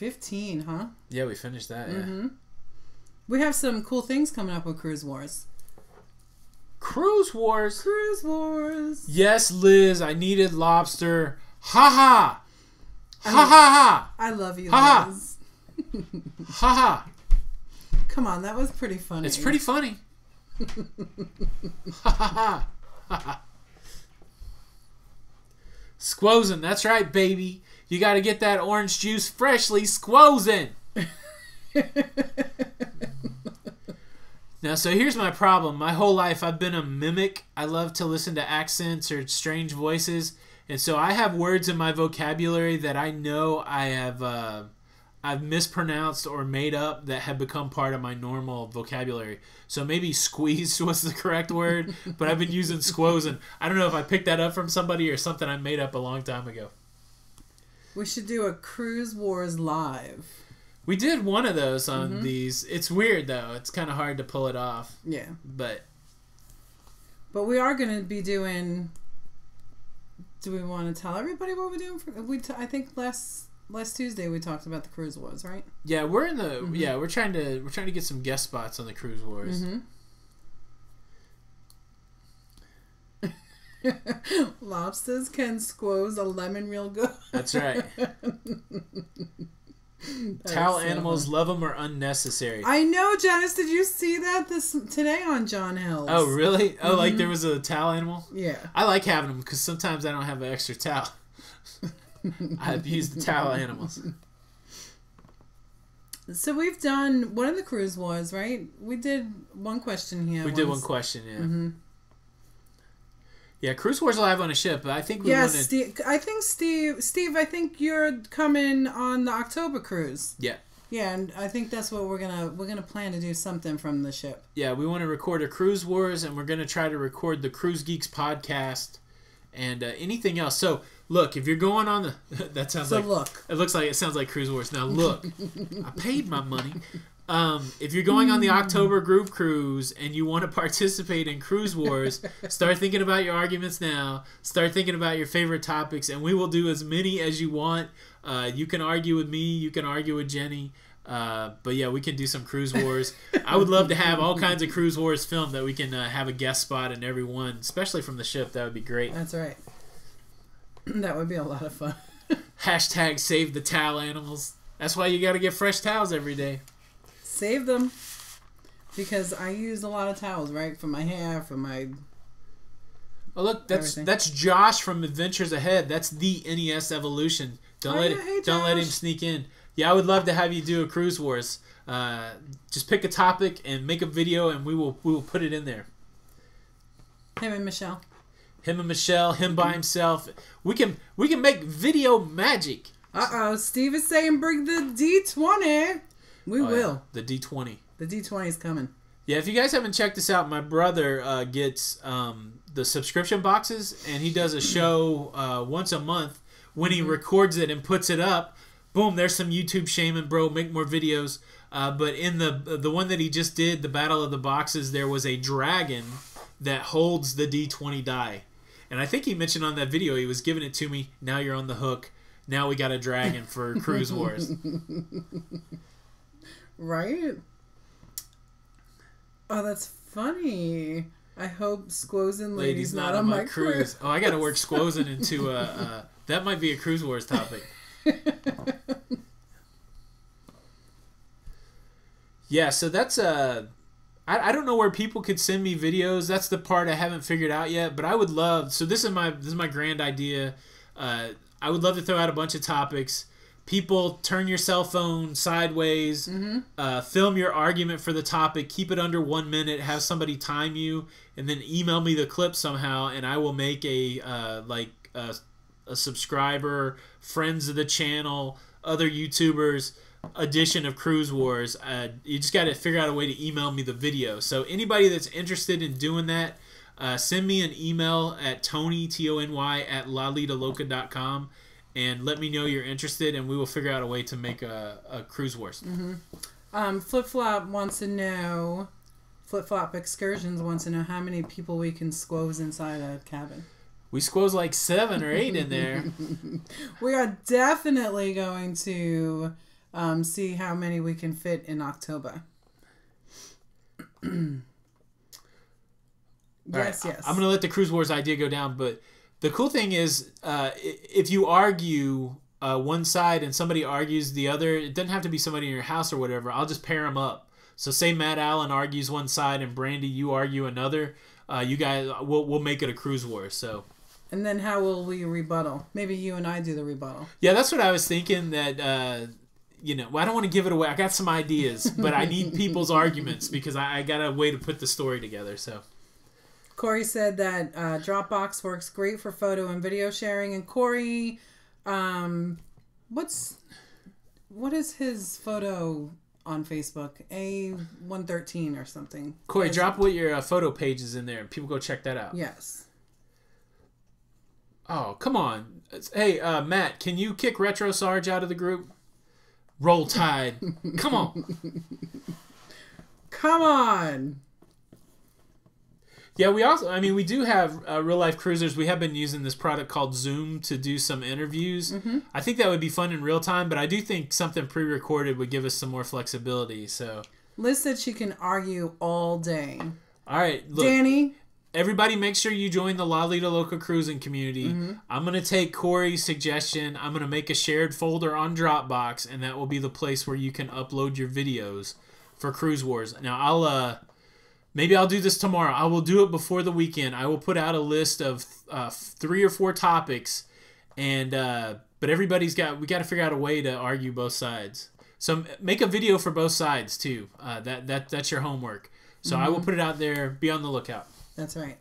15, huh? Yeah, we finished that, yeah. Mm-hmm. We have some cool things coming up with Cruise Wars. Cruise Wars? Cruise Wars. Yes, Liz, I needed lobster. Ha ha! Ha ha ha! I love you, ha, Liz. Ha ha! Come on, that was pretty funny. It's pretty funny. Ha ha ha! Ha ha! Squozen, that's right, baby. You got to get that orange juice freshly squozen. Now, so here's my problem. My whole life, I've been a mimic. I love to listen to accents or strange voices. And so I have words in my vocabulary that I know I've mispronounced or made up that have become part of my normal vocabulary. So maybe squeezed was the correct word, but I've been using squozen. I don't know if I picked that up from somebody or something I made up a long time ago. We should do a Cruise Wars live. We did one of those on these. It's weird, though. It's kind of hard to pull it off. Yeah. But we are going to be doing... Do we want to tell everybody what we're doing? I think last Tuesday we talked about the Cruise Wars, right? Yeah, we're in the... Yeah, we're trying to get some guest spots on the Cruise Wars. Lobsters can squoze a lemon real good. That's right. Towel animals, love them or unnecessary. I know, Janice. Did you see that today on John Hill's? Oh, really? Oh, like there was a towel animal? Yeah. I like having them because sometimes I don't have an extra towel. I've used the towel animals. So we've done one of the Cruise Wars, right? We did one question here. We did one question, yeah. Yeah, Cruise Wars live on a ship, but I think we wanted... Steve, I think you're coming on the October cruise. Yeah. Yeah, and I think that's what we're gonna plan to do, something from the ship. Yeah, we want to record a Cruise Wars, and we're gonna try to record the Cruise Geeks podcast and anything else. So look, if you're going on the that sounds like look. It sounds like Cruise Wars. Now look, I paid my money. If you're going on the October group cruise and you want to participate in Cruise Wars, start thinking about your arguments now. Start thinking about your favorite topics, and we will do as many as you want. You can argue with me. You can argue with Jenny. But yeah, we can do some Cruise Wars. I would love to have all kinds of Cruise Wars filmed that we can have a guest spot in every one, especially from the ship. That would be great. That's right. That would be a lot of fun. Hashtag save the towel animals. That's why you got to get fresh towels every day. Save them, because I use a lot of towels, right, for my hair, for my... Oh look, that's Josh from Adventures Ahead. That's the NES Evolution. Don't let him sneak in. Yeah, I would love to have you do a Cruise Wars. Just pick a topic and make a video, and we will put it in there. Him and Michelle. Him by himself. We can make video magic. Steve is saying bring the D20. We will. Yeah. The D20. The D20 is coming. Yeah, if you guys haven't checked this out, my brother gets the subscription boxes, and he does a show once a month. When he records it and puts it up, boom, there's some YouTube shaming, bro. Make more videos. But in the one that he just did, the Battle of the Boxes, there was a dragon that holds the D20 die. And I think he mentioned on that video, he was giving it to me. Now you're on the hook. Now we got a dragon for Cruise Wars. Right? Oh, that's funny. I hope Squozen Lady's not on my cruise. Oh, I got to work Squozen into that might be a Cruise Wars topic. Yeah, so that's I don't know where people could send me videos. That's the part I haven't figured out yet. But I would love. So this is my grand idea. I would love to throw out a bunch of topics. People, turn your cell phone sideways. Film your argument for the topic. Keep it under 1 minute. Have somebody time you, and then email me the clip somehow, and I will make a subscriber, friends of the channel, other YouTubers edition of Cruise Wars. You just got to figure out a way to email me the video. So anybody that's interested in doing that, send me an email at Tony, Tony, at lidoloca.com. And let me know you're interested, and we will figure out a way to make a Cruise Wars. Flip Flop wants to know, Flip Flop Excursions wants to know how many people we can squoze inside a cabin. We squoze like 7 or 8 in there. We are definitely going to see how many we can fit in October. Yes. I'm going to let the Cruise Wars idea go down, but the cool thing is if you argue one side and somebody argues the other, it doesn't have to be somebody in your house or whatever. I'll just pair them up. So say Matt Allen argues one side and Brandy, you argue another. You guys, we'll make it a Cruise War. So. And then how will we rebuttal? Maybe you and I do the rebuttal. Yeah, that's what I was thinking. That I don't want to give it away. I got some ideas, but I need people's arguments because I got a way to put the story together. So. Corey said that Dropbox works great for photo and video sharing. And Corey, what is his photo on Facebook? A113 or something. Corey, drop what your photo page is in there. People go check that out. Yes. Oh, come on. Hey, Matt, can you kick Retro Sarge out of the group? Roll Tide. Come on. Come on. Yeah, we do have real life cruisers. We have been using this product called Zoom to do some interviews. Mm-hmm. I think that would be fun in real time, but I do think something pre-recorded would give us some more flexibility. So, Liz said she can argue all day. All right, look, Danny. Everybody, make sure you join the Lido Loca cruising community. Mm-hmm. I'm gonna take Corey's suggestion. I'm gonna make a shared folder on Dropbox, and that will be the place where you can upload your videos for Cruise Wars. Now, maybe I'll do this tomorrow. I will do it before the weekend. I will put out a list of 3 or 4 topics, and but we got to figure out a way to argue both sides. So make a video for both sides too. That's your homework. So I will put it out there. Be on the lookout. That's right.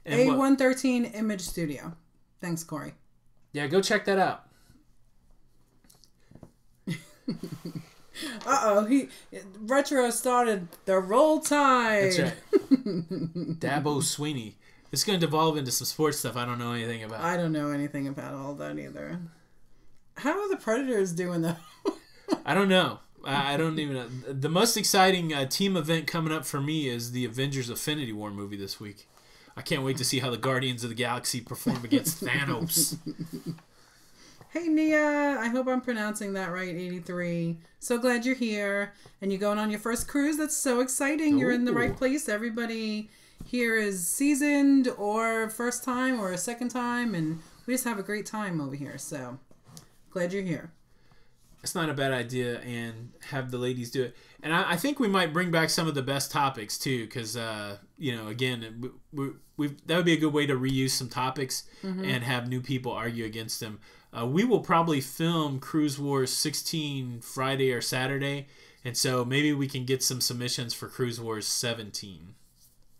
And A113 Image Studio. Thanks, Corey. Yeah, go check that out. Retro started the Roll Tide. That's right. Dabo Sweeney. It's going to devolve into some sports stuff I don't know anything about. I don't know anything about all that either. How are the Predators doing though? I don't know. I don't even know. The most exciting team event coming up for me is the Avengers Infinity War movie this week. I can't wait to see how the Guardians of the Galaxy perform against Thanos. Hey, Nia. I hope I'm pronouncing that right, 83. So glad you're here. And you're going on your first cruise. That's so exciting. You're in the right place. Everybody here is seasoned or first time or a second time. And we just have a great time over here. So glad you're here. It's not a bad idea, and have the ladies do it. And I think we might bring back some of the best topics too, because again, that would be a good way to reuse some topics and have new people argue against them. We will probably film Cruise Wars 16 Friday or Saturday, and so maybe we can get some submissions for Cruise Wars 17.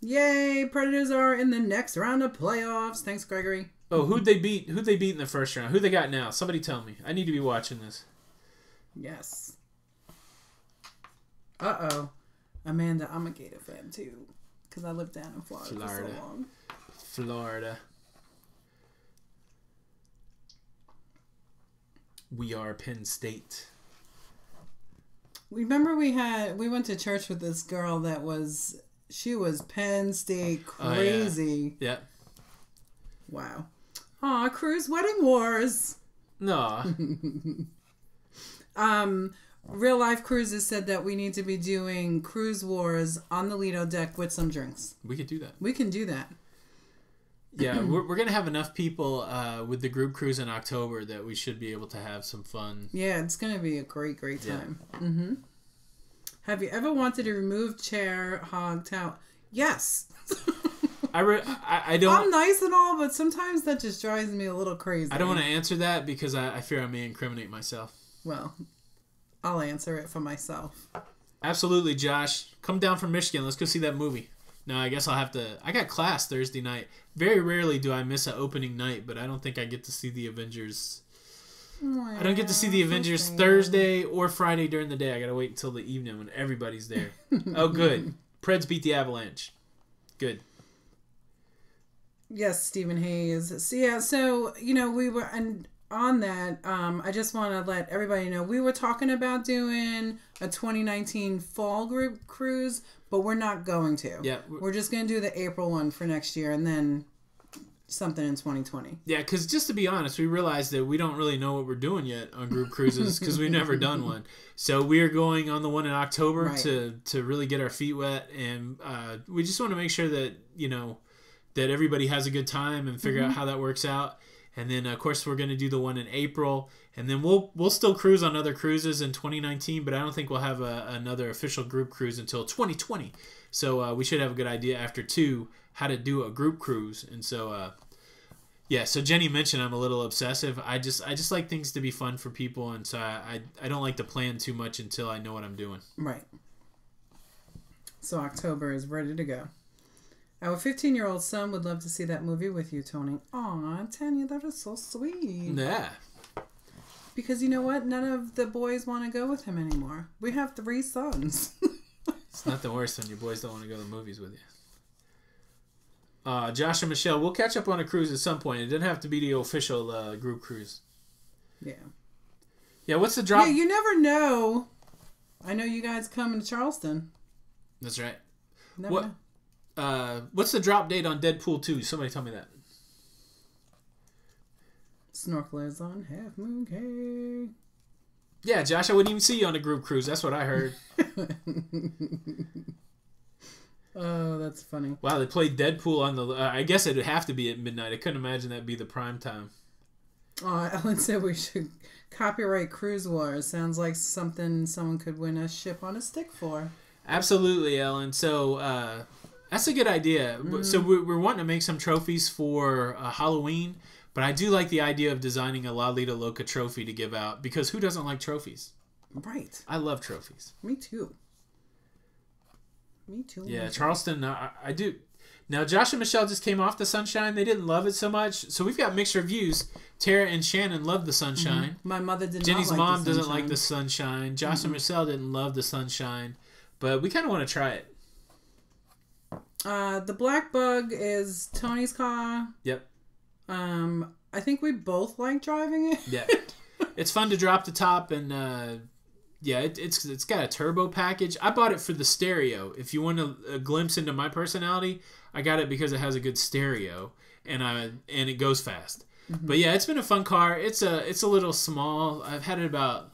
Yay! Predators are in the next round of playoffs. Thanks, Gregory. Oh, who'd they beat? Who'd they beat in the first round? Who they got now? Somebody tell me. I need to be watching this. Yes. Amanda, I'm a Gator fan too, because I lived down in Florida for so long. Florida. We are Penn State. Remember we went to church with this girl she was Penn State crazy. Oh, yeah. Wow. Aw, Cruise Wedding Wars. No. Real Life Cruises said that we need to be doing Cruise Wars on the Lido deck with some drinks. We could do that. We can do that. Yeah, we're going to have enough people with the group cruise in October that we should be able to have some fun. Yeah, it's going to be a great time. Yeah. Mm-hmm. Have you ever wanted to remove chair, hog, towel? Yes. I don't... I'm nice and all, but sometimes that just drives me a little crazy. I don't want to answer that because I fear I may incriminate myself. Well, I'll answer it for myself. Absolutely, Josh. Come down from Michigan. Let's go see that movie. No, I guess I'll have to... I got class Thursday night. Very rarely do I miss an opening night, but I don't think I get to see the Avengers... Wow, I don't get to see the Avengers Thursday or Friday during the day. I gotta wait until the evening when everybody's there. Oh, good. Preds beat the Avalanche. Good. Yes, Stephen Hayes. So we were... and on that, I just want to let everybody know we were talking about doing a 2019 fall group cruise, but we're not going to. Yeah, we're just going to do the April one for next year, and then something in 2020. Yeah, because just to be honest, we realized that we don't really know what we're doing yet on group cruises because we've never done one. So we are going on the one in October to really get our feet wet, and we just want to make sure that that everybody has a good time and figure out how that works out. And then of course we're going to do the one in April, and then we'll still cruise on other cruises in 2019, but I don't think we'll have another official group cruise until 2020. So we should have a good idea after 2 how to do a group cruise. And so so Jenny mentioned I'm a little obsessive. I just like things to be fun for people, and so I don't like to plan too much until I know what I'm doing. Right. So October is ready to go. Our 15-year-old son would love to see that movie with you, Tony. Aw, Tanya, that is so sweet. Yeah. Because you know what? None of the boys want to go with him anymore. We have 3 sons. It's not the worst when your boys don't want to go to the movies with you. Josh and Michelle, we'll catch up on a cruise at some point. It doesn't have to be the official group cruise. Yeah. Yeah, what's the drop? Yeah, you never know. I know you guys coming to Charleston. That's right. Never know. What's the drop date on Deadpool 2? Somebody tell me that. Snorkelers on Half Moon Cay. Yeah, Josh, I wouldn't even see you on a group cruise. That's what I heard. Oh, that's funny. Wow, they played Deadpool on the... I guess it would have to be at midnight. I couldn't imagine that'd be the prime time. Oh, Ellen said we should copyright Cruise Wars. Sounds like something someone could win a ship on a stick for. Absolutely, Ellen. So, that's a good idea. So we're wanting to make some trophies for Halloween, but I do like the idea of designing a Lido Loca trophy to give out, because who doesn't like trophies? Right. I love trophies. Me too. Me too. Yeah, Charleston, I do. Now, Josh and Michelle just came off the Sunshine. They didn't love it so much. So we've got mixed reviews. Tara and Shannon love the Sunshine. My mother did Jenny's not like mom the doesn't like the Sunshine. Josh and Michelle didn't love the Sunshine. But we kind of want to try it. The Black Bug is Tony's car. Yep. I think we both like driving it. Yeah. It's fun to drop the top, and it's got a turbo package. I bought it for the stereo. If you want a glimpse into my personality, I got it because it has a good stereo, and it goes fast. But yeah, it's been a fun car. It's a little small. I've had about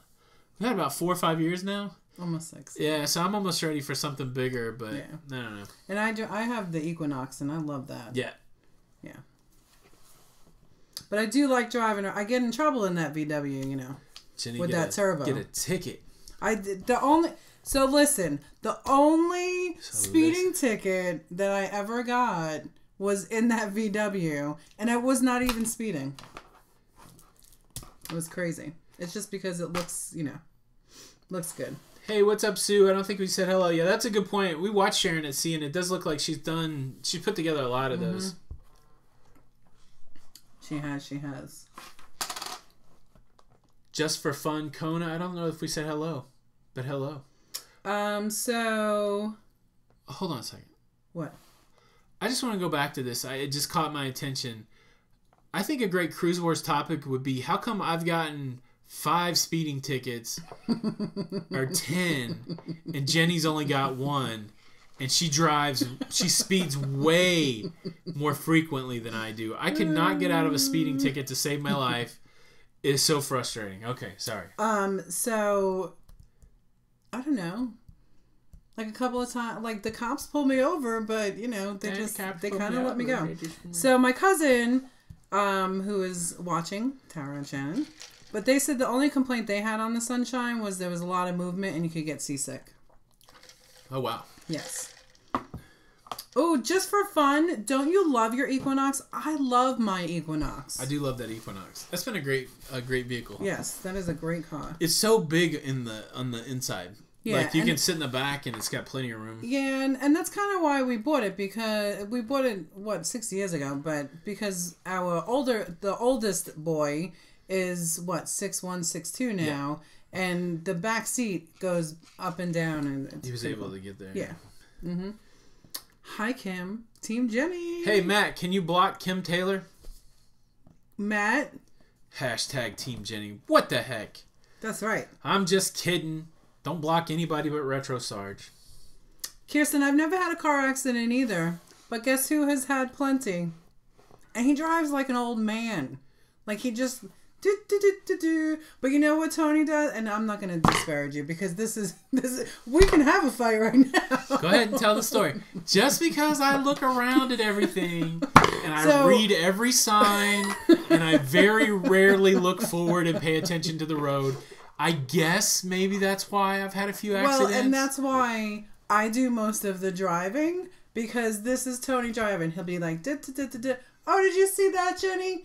4 or 5 years now. Almost 6. Yeah, so I'm almost ready for something bigger, but I don't know. And I have the Equinox, and I love that. Yeah. Yeah. But I do like driving. I get in trouble in that VW, Jenny, with that turbo. Get a ticket. The only speeding ticket that I ever got was in that VW, and I was not even speeding. It was crazy. It's just because it looks, looks good. Hey, what's up, Sue? I don't think we said hello. Yeah, that's a good point. We watched Sharon at Sea, and it does look like she's put together a lot of those. She has. Just for fun, Kona. I don't know if we said hello, but hello. So... Hold on a second. What? I just want to go back to this. It just caught my attention. I think a great Cruise Wars topic would be, how come I've gotten 5 speeding tickets or 10 and Jenny's only got 1, and she speeds way more frequently than I do. I could not get out of a speeding ticket to save my life. It is so frustrating. Okay, sorry. So I don't know. Like a couple of times, like the cops pulled me over, but they kind of let me go. So my cousin, who is watching, Tara and Shannon, but they said the only complaint they had on the Sunshine was there was a lot of movement and you could get seasick. Oh wow. Yes. Oh, just for fun, don't you love your Equinox? I love my Equinox. I do love that Equinox. That's been a great vehicle. Yes, that is a great car. It's so big on the inside. Yeah, like you can sit in the back and it's got plenty of room. Yeah, and that's kind of why we bought it, because we bought it 6 years ago, but because the oldest boy is 6'1", 6'2" now, and the back seat goes up and down, and he was able to get there. Yeah. Mhm. Hi, Kim. Team Jenny. Hey, Matt, can you block Kim Taylor? Matt. # Team Jenny. What the heck? That's right. I'm just kidding. Don't block anybody but Retro Sarge. Kirsten, I've never had a car accident either. But guess who has had plenty? And he drives like an old man. Like he just... Do. But you know what Tony does? And I'm not going to disparage you because this is we can have a fight right now. Go ahead and tell the story. Just because I look around at everything and I read every sign and I very rarely look forward and pay attention to the road, I guess maybe that's why I've had a few accidents. Well, and that's why I do most of the driving because this is Tony driving. He'll be like, oh, did you see that, Jenny?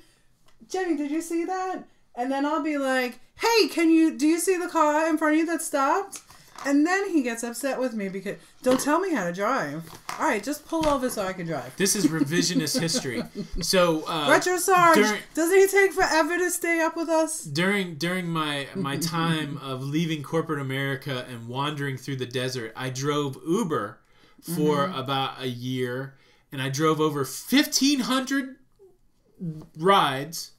Jenny, did you see that? And then I'll be like, hey, do you see the car in front of you that stopped? And then he gets upset with me because, don't tell me how to drive. All right, just pull over so I can drive. This is revisionist history. So, Retro Sarge, doesn't he take forever to stay up with us? During my time of leaving corporate America and wandering through the desert, I drove Uber for about a year, and I drove over 1,500 rides,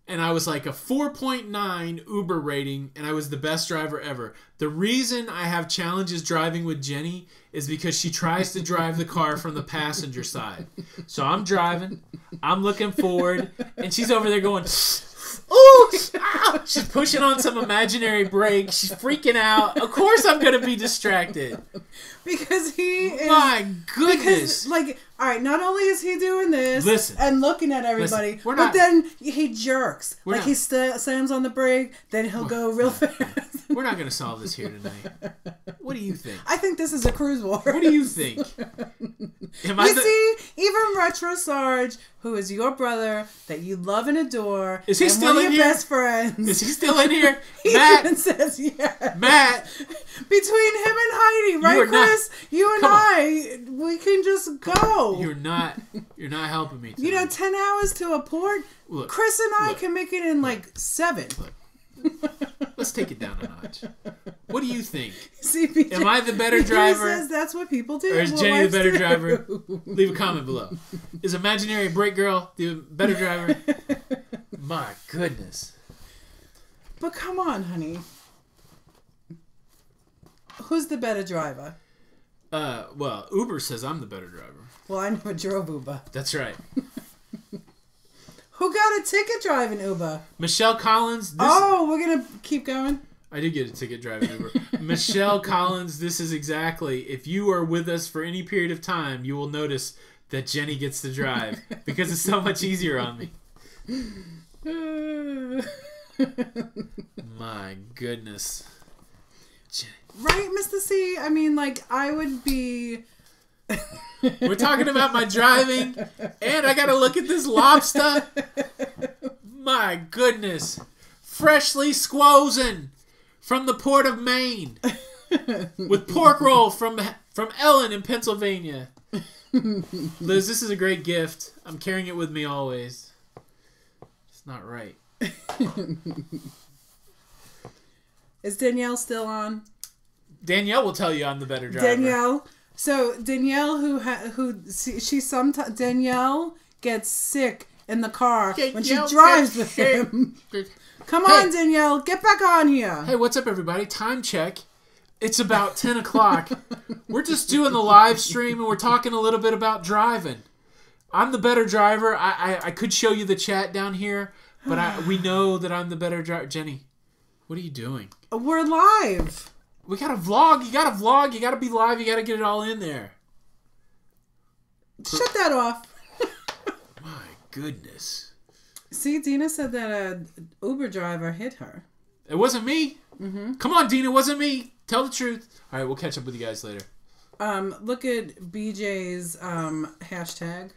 and I was like a 4.9 Uber rating, and I was the best driver ever. The reason I have challenges driving with Jenny is because she tries to drive the car from the passenger side. So I'm driving, I'm looking forward, and she's over there going, ooh, she's pushing on some imaginary brake. She's freaking out. Of course I'm going to be distracted. Because he is... My goodness. Because, like, all right, not only is he doing this and looking at everybody, but then he jerks. Like, he slams on the brake, then he'll go real fast. We're not going to solve this here tonight. What do you think? I think this is a cruise war. What do you think? See, even Retro Sarge, who is your brother that you love and adore, is he still in here? Best friends. Is he still in here? He even says yes. Matt. Between him and Heidi, right, Chris? You and we can just go. You're not helping me tonight. You know, 10 hours to a port. Look, Chris and I can make it in like 7. Let's take it down a notch. What do you think? CPJ, am I the better driver? Says that's what people do. Or is Jenny the better driver? Leave a comment below. Is Imaginary Brake Girl the better driver? My goodness. But come on, honey. Who's the better driver? Well, Uber says I'm the better driver. Well, I never drove Uber. That's right. Who got a ticket driving Uber? Michelle Collins. We're going to keep going? I did get a ticket driving Uber. Michelle Collins, this is exactly, if you are with us for any period of time, you will notice that Jenny gets to drive because it's so much easier on me. My goodness. Right, Mr. C? I mean, like, I would be... We're talking about my driving, and I gotta look at this lobster. My goodness. Freshly squozen from the port of Maine with pork roll from Ellen in Pennsylvania. Liz, this is a great gift. I'm carrying it with me always. It's not right. Is Danielle still on? Danielle will tell you I'm the better driver. Danielle. So Danielle, Danielle gets sick in the car when she drives with him. Come on, Danielle, get back on here. Hey, what's up, everybody? Time check. It's about 10 o'clock. We're just doing the live stream, and we're talking a little bit about driving. I'm the better driver. I could show you the chat down here, but we know that I'm the better driver. Jenny, what are you doing? We're live. We got to vlog. You got to vlog. You got to be live. You got to get it all in there. Shut that off. My goodness. See, Dina said that an Uber driver hit her. It wasn't me. Mm-hmm. Come on, Dina. It wasn't me. Tell the truth. All right, we'll catch up with you guys later. Look at BJ's hashtag.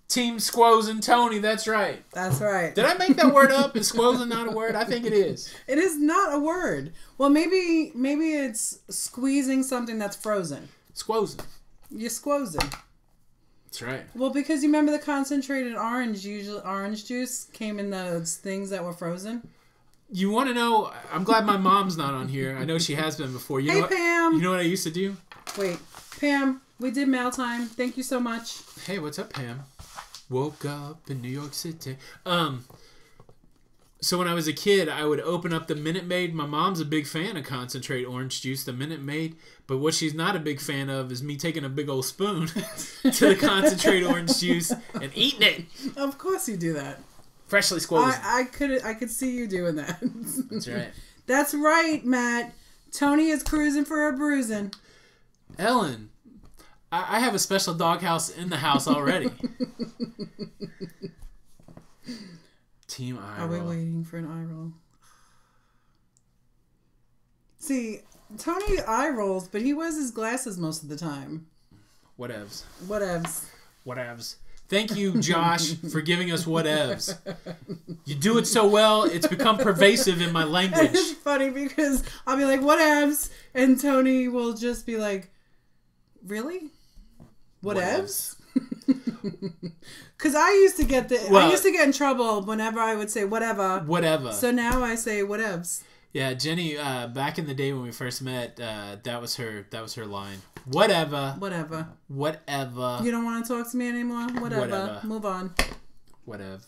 Team Squoze and Tony. That's right. That's right. Did I make that word up? Is Squoze not a word? I think it is. It is not a word. Well, maybe it's squeezing something that's frozen. Squozing. You're squozing. That's right. Well, because you remember the concentrated orange juice came in those things that were frozen. You want to know? I'm glad my mom's not on here. I know she has been before. You know what, Pam. You know what I used to do? Wait, Pam. We did mail time. Thank you so much. Hey, what's up, Pam? Woke up in New York City. So when I was a kid, I would open up the Minute Maid. My mom's a big fan of concentrate orange juice, the Minute Maid. But what she's not a big fan of is me taking a big old spoon to the concentrate orange juice and eating it. Of course you do that. Freshly squeezed. I could see you doing that. That's right. That's right, Matt. Tony is cruising for a bruising. Ellen, I have a special doghouse in the house already. Team eye roll. Are we waiting for an eye roll? See, Tony eye rolls, but he wears his glasses most of the time. Whatevs. Whatevs. Whatevs. Thank you, Josh, for giving us whatevs. You do it so well, it's become pervasive in my language. It's funny because I'll be like, whatevs? And Tony will just be like, really? Whatevs? Because I used to get in trouble whenever I would say whatever. Whatever. So now I say whatevs. Yeah, Jenny. Back in the day when we first met, that was her line. Whatever. Whatever. Whatever. You don't want to talk to me anymore. Whatever. Move on. Whatever.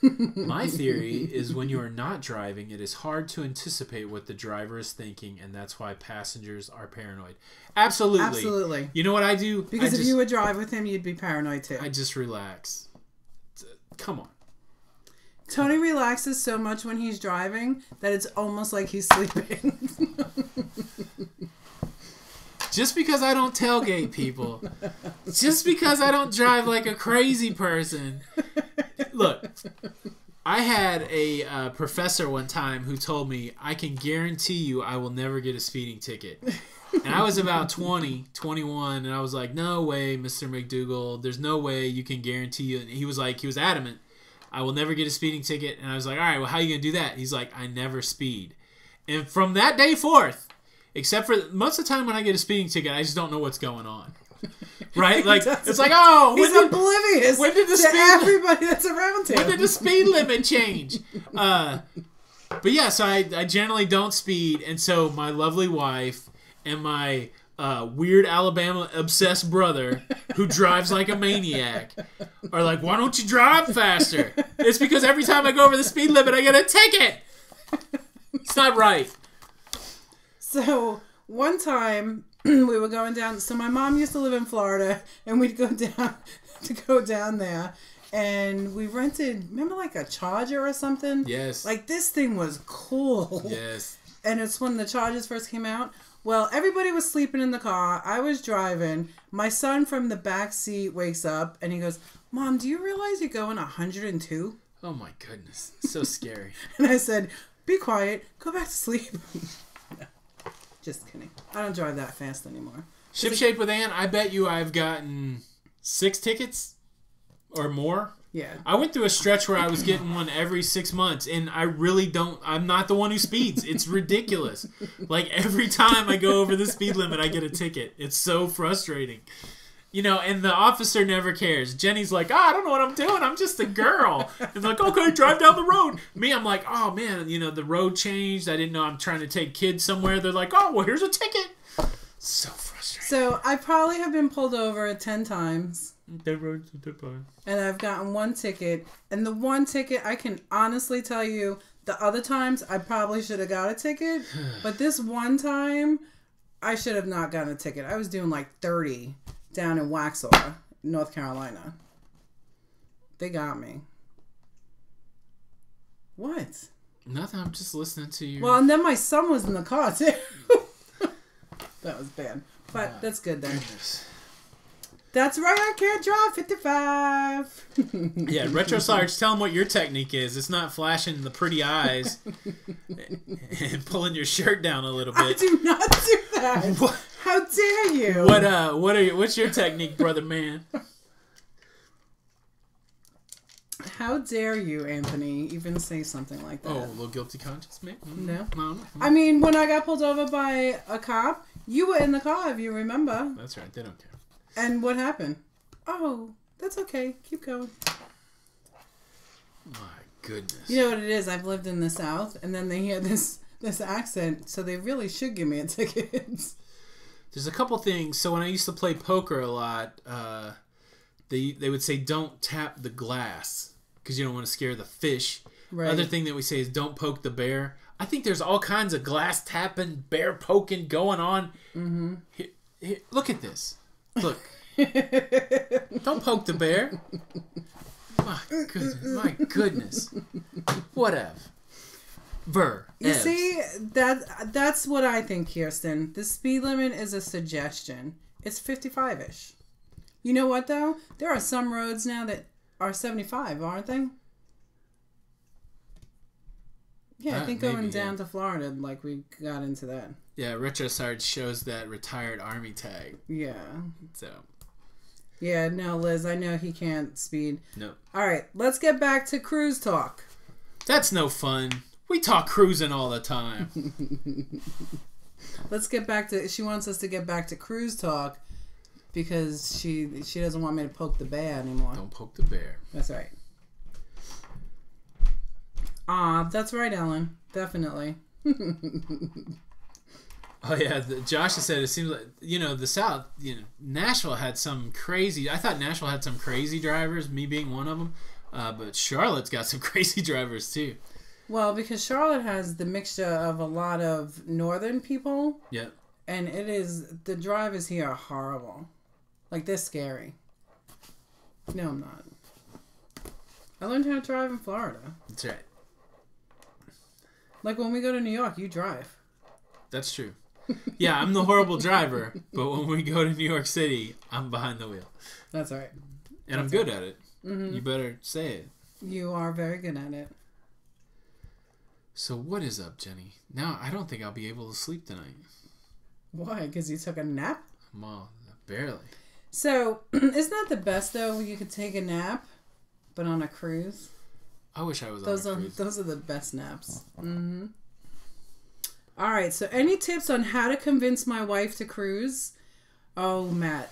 My theory is when you are not driving, it is hard to anticipate what the driver is thinking, and that's why passengers are paranoid. Absolutely. Absolutely. You know what I do? Because if you would drive with him, you'd be paranoid too. I just relax. Come on. Tony relaxes so much when he's driving that it's almost like he's sleeping. Just because I don't tailgate people, just because I don't drive like a crazy person. Look, I had a professor one time who told me, I can guarantee you I will never get a speeding ticket. And I was about 20, 21, and I was like, no way, Mr. McDougal, there's no way you can guarantee it. And he was adamant, I will never get a speeding ticket. And I was like, all right, well, how are you going to do that? He's like, I never speed. And from that day forth, except for most of the time when I get a speeding ticket, I just don't know what's going on. Right? Like, it's like, oh, he's oblivious when did the everybody that's around him. When did the speed limit change? But yeah, so I generally don't speed. And so my lovely wife and my weird Alabama obsessed brother who drives like a maniac are like, why don't you drive faster? It's because every time I go over the speed limit, I get a ticket. It's not right. So one time we were going down. So my mom used to live in Florida, and we'd go down there, and we rented. Remember, like a Charger or something? Yes. Like this thing was cool. Yes. And it's when the Chargers first came out. Well, everybody was sleeping in the car. I was driving. My son from the back seat wakes up, and he goes, "Mom, do you realize you're going 102?" Oh my goodness, so scary. And I said, "Be quiet. Go back to sleep." Just kidding. I don't drive that fast anymore. Ship Shape with Ann, I bet you I've gotten 6 tickets or more. Yeah. I went through a stretch where I was getting one every 6 months, and I really don't... I'm not the one who speeds. It's ridiculous. Like, every time I go over the speed limit, I get a ticket. It's so frustrating. You know, and the officer never cares. Jenny's like, I don't know what I'm doing. I'm just a girl. And they're like, okay, drive down the road. Me, I'm like, oh, man, you know, the road changed. I didn't know I'm trying to take kids somewhere. They're like, oh, well, here's a ticket. So frustrating. So I probably have been pulled over 10 times. And And I've gotten 1 ticket. And the 1 ticket, I can honestly tell you, the other times I probably should have got a ticket. But this one time, I should have not gotten a ticket. I was doing like 30 down in Waxhaw, North Carolina. They got me. What? Nothing. I'm just listening to you. Well, and then my son was in the car, too. That was bad. But that's good then. Goodness. That's right, I can't drive 55. Yeah, Retro Sarge, tell them what your technique is. It's not flashing the pretty eyes and pulling your shirt down a little bit. I do not do that. What? How dare you? What's your technique, brother man? How dare you, Anthony, even say something like that? Oh, a little guilty conscience, man? No. No. I mean, when I got pulled over by a cop, you were in the car, if you remember. That's right, they don't care. And what happened? Oh, that's okay. Keep going. My goodness. You know what it is? I've lived in the South, and then they hear this accent, so they really should give me a ticket. There's a couple things. So when I used to play poker a lot, they would say don't tap the glass because you don't want to scare the fish. Right. Other thing that we say is don't poke the bear. I think there's all kinds of glass tapping, bear poking going on. Mm-hmm. Here, look at this. Look. Don't poke the bear. My goodness. Whatever. You see, that's what I think, Kirsten. The speed limit is a suggestion. It's 55-ish. You know what, though? There are some roads now that are 75, aren't they? Yeah, I think going down to Florida, like, we got into that. Yeah, RetroSarge shows that retired Army tag. Yeah. So. Yeah, no, Liz, I know he can't speed. No. All right, let's get back to cruise talk. That's no fun. We talk cruising all the time. Let's get back to... She wants us to get back to cruise talk because she doesn't want me to poke the bear anymore. Don't poke the bear. That's right. That's right, Ellen. Definitely. Oh, yeah. Josh has said it seems like, the South, Nashville had some crazy... I thought Nashville had some crazy drivers, me being one of them. But Charlotte's got some crazy drivers, too. Well, because Charlotte has the mixture of a lot of northern people. Yep. And the drivers here are horrible. Like, they're scary. No, I'm not. I learned how to drive in Florida. That's right. Like, when we go to New York, you drive. That's true. Yeah, I'm the horrible driver, but when we go to New York City, I'm behind the wheel. That's right. And I'm good at it. Mm-hmm. You better say it. You are very good at it. So what is up, Jenny? Now, I don't think I'll be able to sleep tonight. Why? Because you took a nap? Well, barely. So, isn't that the best, though, when you could take a nap, but on a cruise? I wish I was on a cruise. Those are the best naps. Mm-hmm. All right, so any tips on how to convince my wife to cruise? Oh, Matt.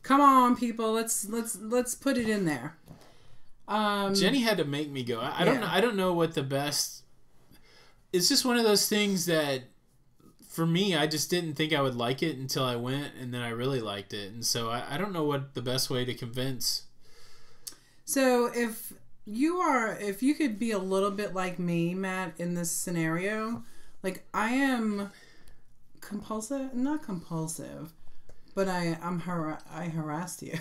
Come on, people. Let's put it in there. Jenny had to make me go. I don't know what the best... It's just one of those things that, for me, I just didn't think I would like it until I went, and then I really liked it. And so I don't know what the best way to convince. So if you could be a little bit like me, Matt, in this scenario, like I am not compulsive, but I harassed you,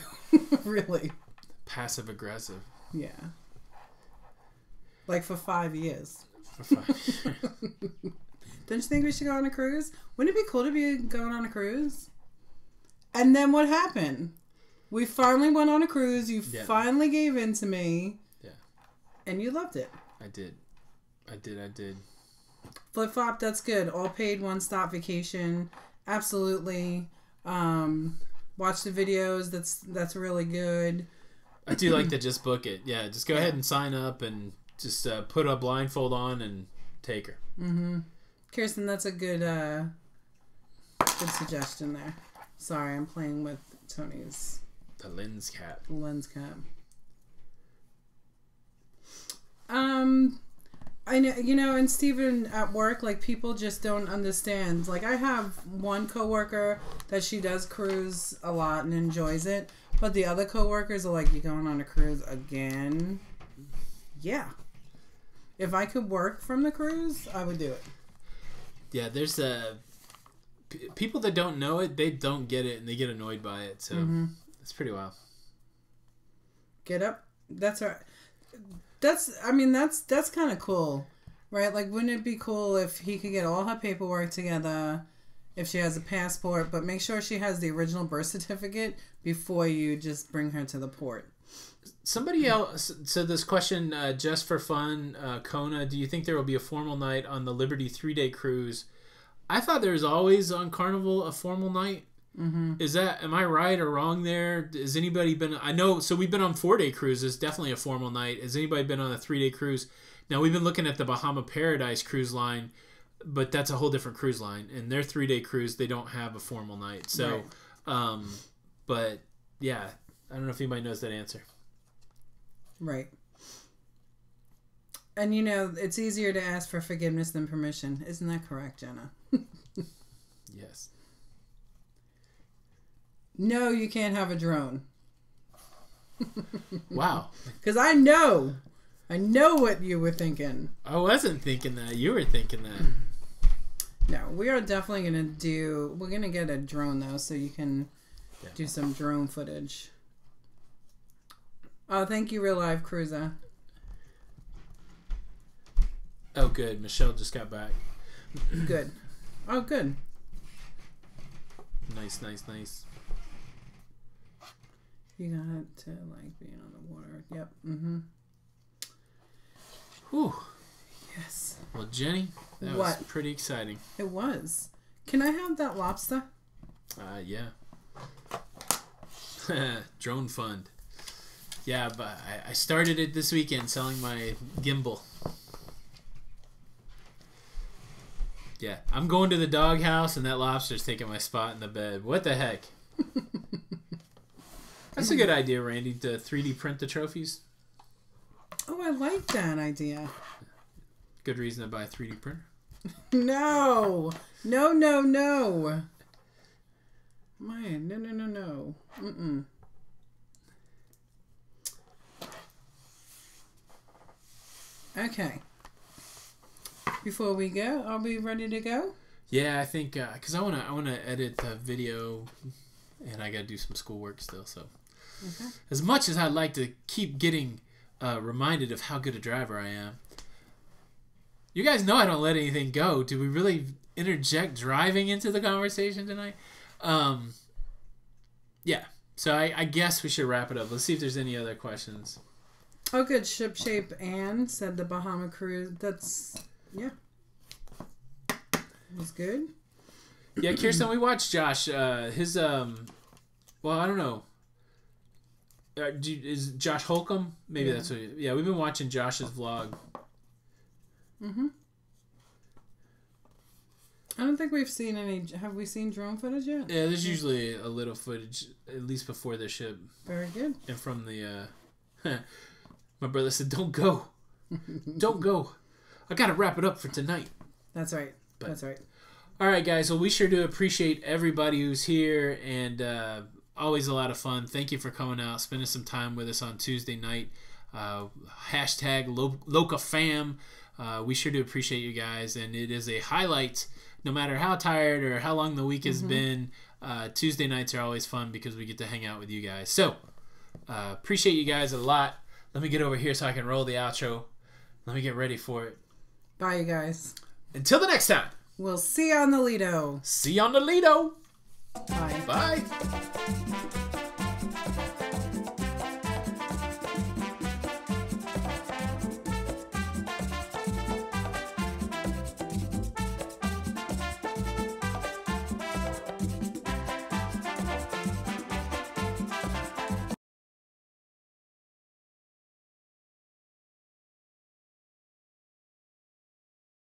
really. Passive aggressive. Yeah. Like for 5 years. Don't you think we should go on a cruise? Wouldn't it be cool to be going on a cruise? And then what happened? We finally went on a cruise. You finally gave in to me. Yeah. And you loved it. I did. Flip flop, that's good. All paid, one stop vacation. Absolutely. Watch the videos. That's really good. I do like to just book it. Yeah, just go ahead and sign up and just put a blindfold on and take her. Mm-hmm. Kirsten, that's a good suggestion there. Sorry, I'm playing with Tony's... The lens cap. I know, and Stephen at work, like, people just don't understand. Like, I have one coworker that she does cruise a lot and enjoys it, but the other coworkers are like, "You going on a cruise again?" Yeah. If I could work from the cruise, I would do it. Yeah, there's people that don't know it, they don't get it, and they get annoyed by it, so it's pretty wild. Get up. That's right. That's kind of cool, right? Like, wouldn't it be cool if he could get all her paperwork together, if she has a passport, but make sure she has the original birth certificate before you just bring her to the port? Somebody else said this question, just for fun, Kona, do you think there will be a formal night on the Liberty 3-day cruise? I thought there was always on Carnival a formal night. Mm-hmm. Am I right or wrong there? Has anybody been... I know, so we've been on 4-day cruises, definitely a formal night. Has anybody been on a 3-day cruise? Now, we've been looking at the Bahama Paradise cruise line, but that's a whole different cruise line. And their 3-day cruise, they don't have a formal night. So, right. But, yeah, I don't know if anybody knows that answer. Right. And, it's easier to ask for forgiveness than permission. Isn't that correct, Jenna? Yes. No, you can't have a drone. Wow. Because I know I know what you were thinking. I wasn't thinking that. You were thinking that. No, we are definitely going to do... We're going to get a drone, though, so you can do some drone footage. Oh, thank you, Real Life Cruiser. Oh, good. Michelle just got back. Good. Oh, good. Nice, nice, nice. You got to, like, being on the water. Yep. Mm-hmm. Whew. Yes. Well, Jenny, that was pretty exciting. It was. Can I have that lobster? Yeah. Drone fund. Yeah, but I started it this weekend selling my gimbal. Yeah, I'm going to the doghouse and that lobster's taking my spot in the bed. What the heck? That's a good idea, Randy, to 3D print the trophies. Oh, I like that idea. Good reason to buy a 3D printer. No. No, no, no. Man, no, no, no, no. Mm-mm. Okay. Before we go, are we ready to go? Yeah, I think because I wanna edit the video, and I gotta do some schoolwork still. So, okay. As much as I'd like to keep getting reminded of how good a driver I am, you guys know I don't let anything go. Do we really interject driving into the conversation tonight? Yeah. So I guess we should wrap it up. Let's see if there's any other questions. Oh, good. Ship Shape Ann said the Bahama cruise. That's, yeah. It was good. Yeah, Kirsten, we watched Josh. His, well, I don't know. Is Josh Holcomb? Maybe that's what yeah, we've been watching Josh's vlog. Mm-hmm. I don't think we've seen any. Have we seen drone footage yet? Yeah, there's usually a little footage, at least before the ship. Very good. And from the, my brother said, "Don't go, don't go. I gotta wrap it up for tonight." That's right. That's right. All right, guys. Well, we sure do appreciate everybody who's here, and always a lot of fun. Thank you for coming out, spending some time with us on Tuesday night. Hashtag locafam. We sure do appreciate you guys, and it is a highlight. No matter how tired or how long the week has been, Tuesday nights are always fun because we get to hang out with you guys. So, appreciate you guys a lot. Let me get over here so I can roll the outro. Let me get ready for it. Bye, you guys. Until the next time. We'll see you on the Lido. See you on the Lido. Bye. Bye.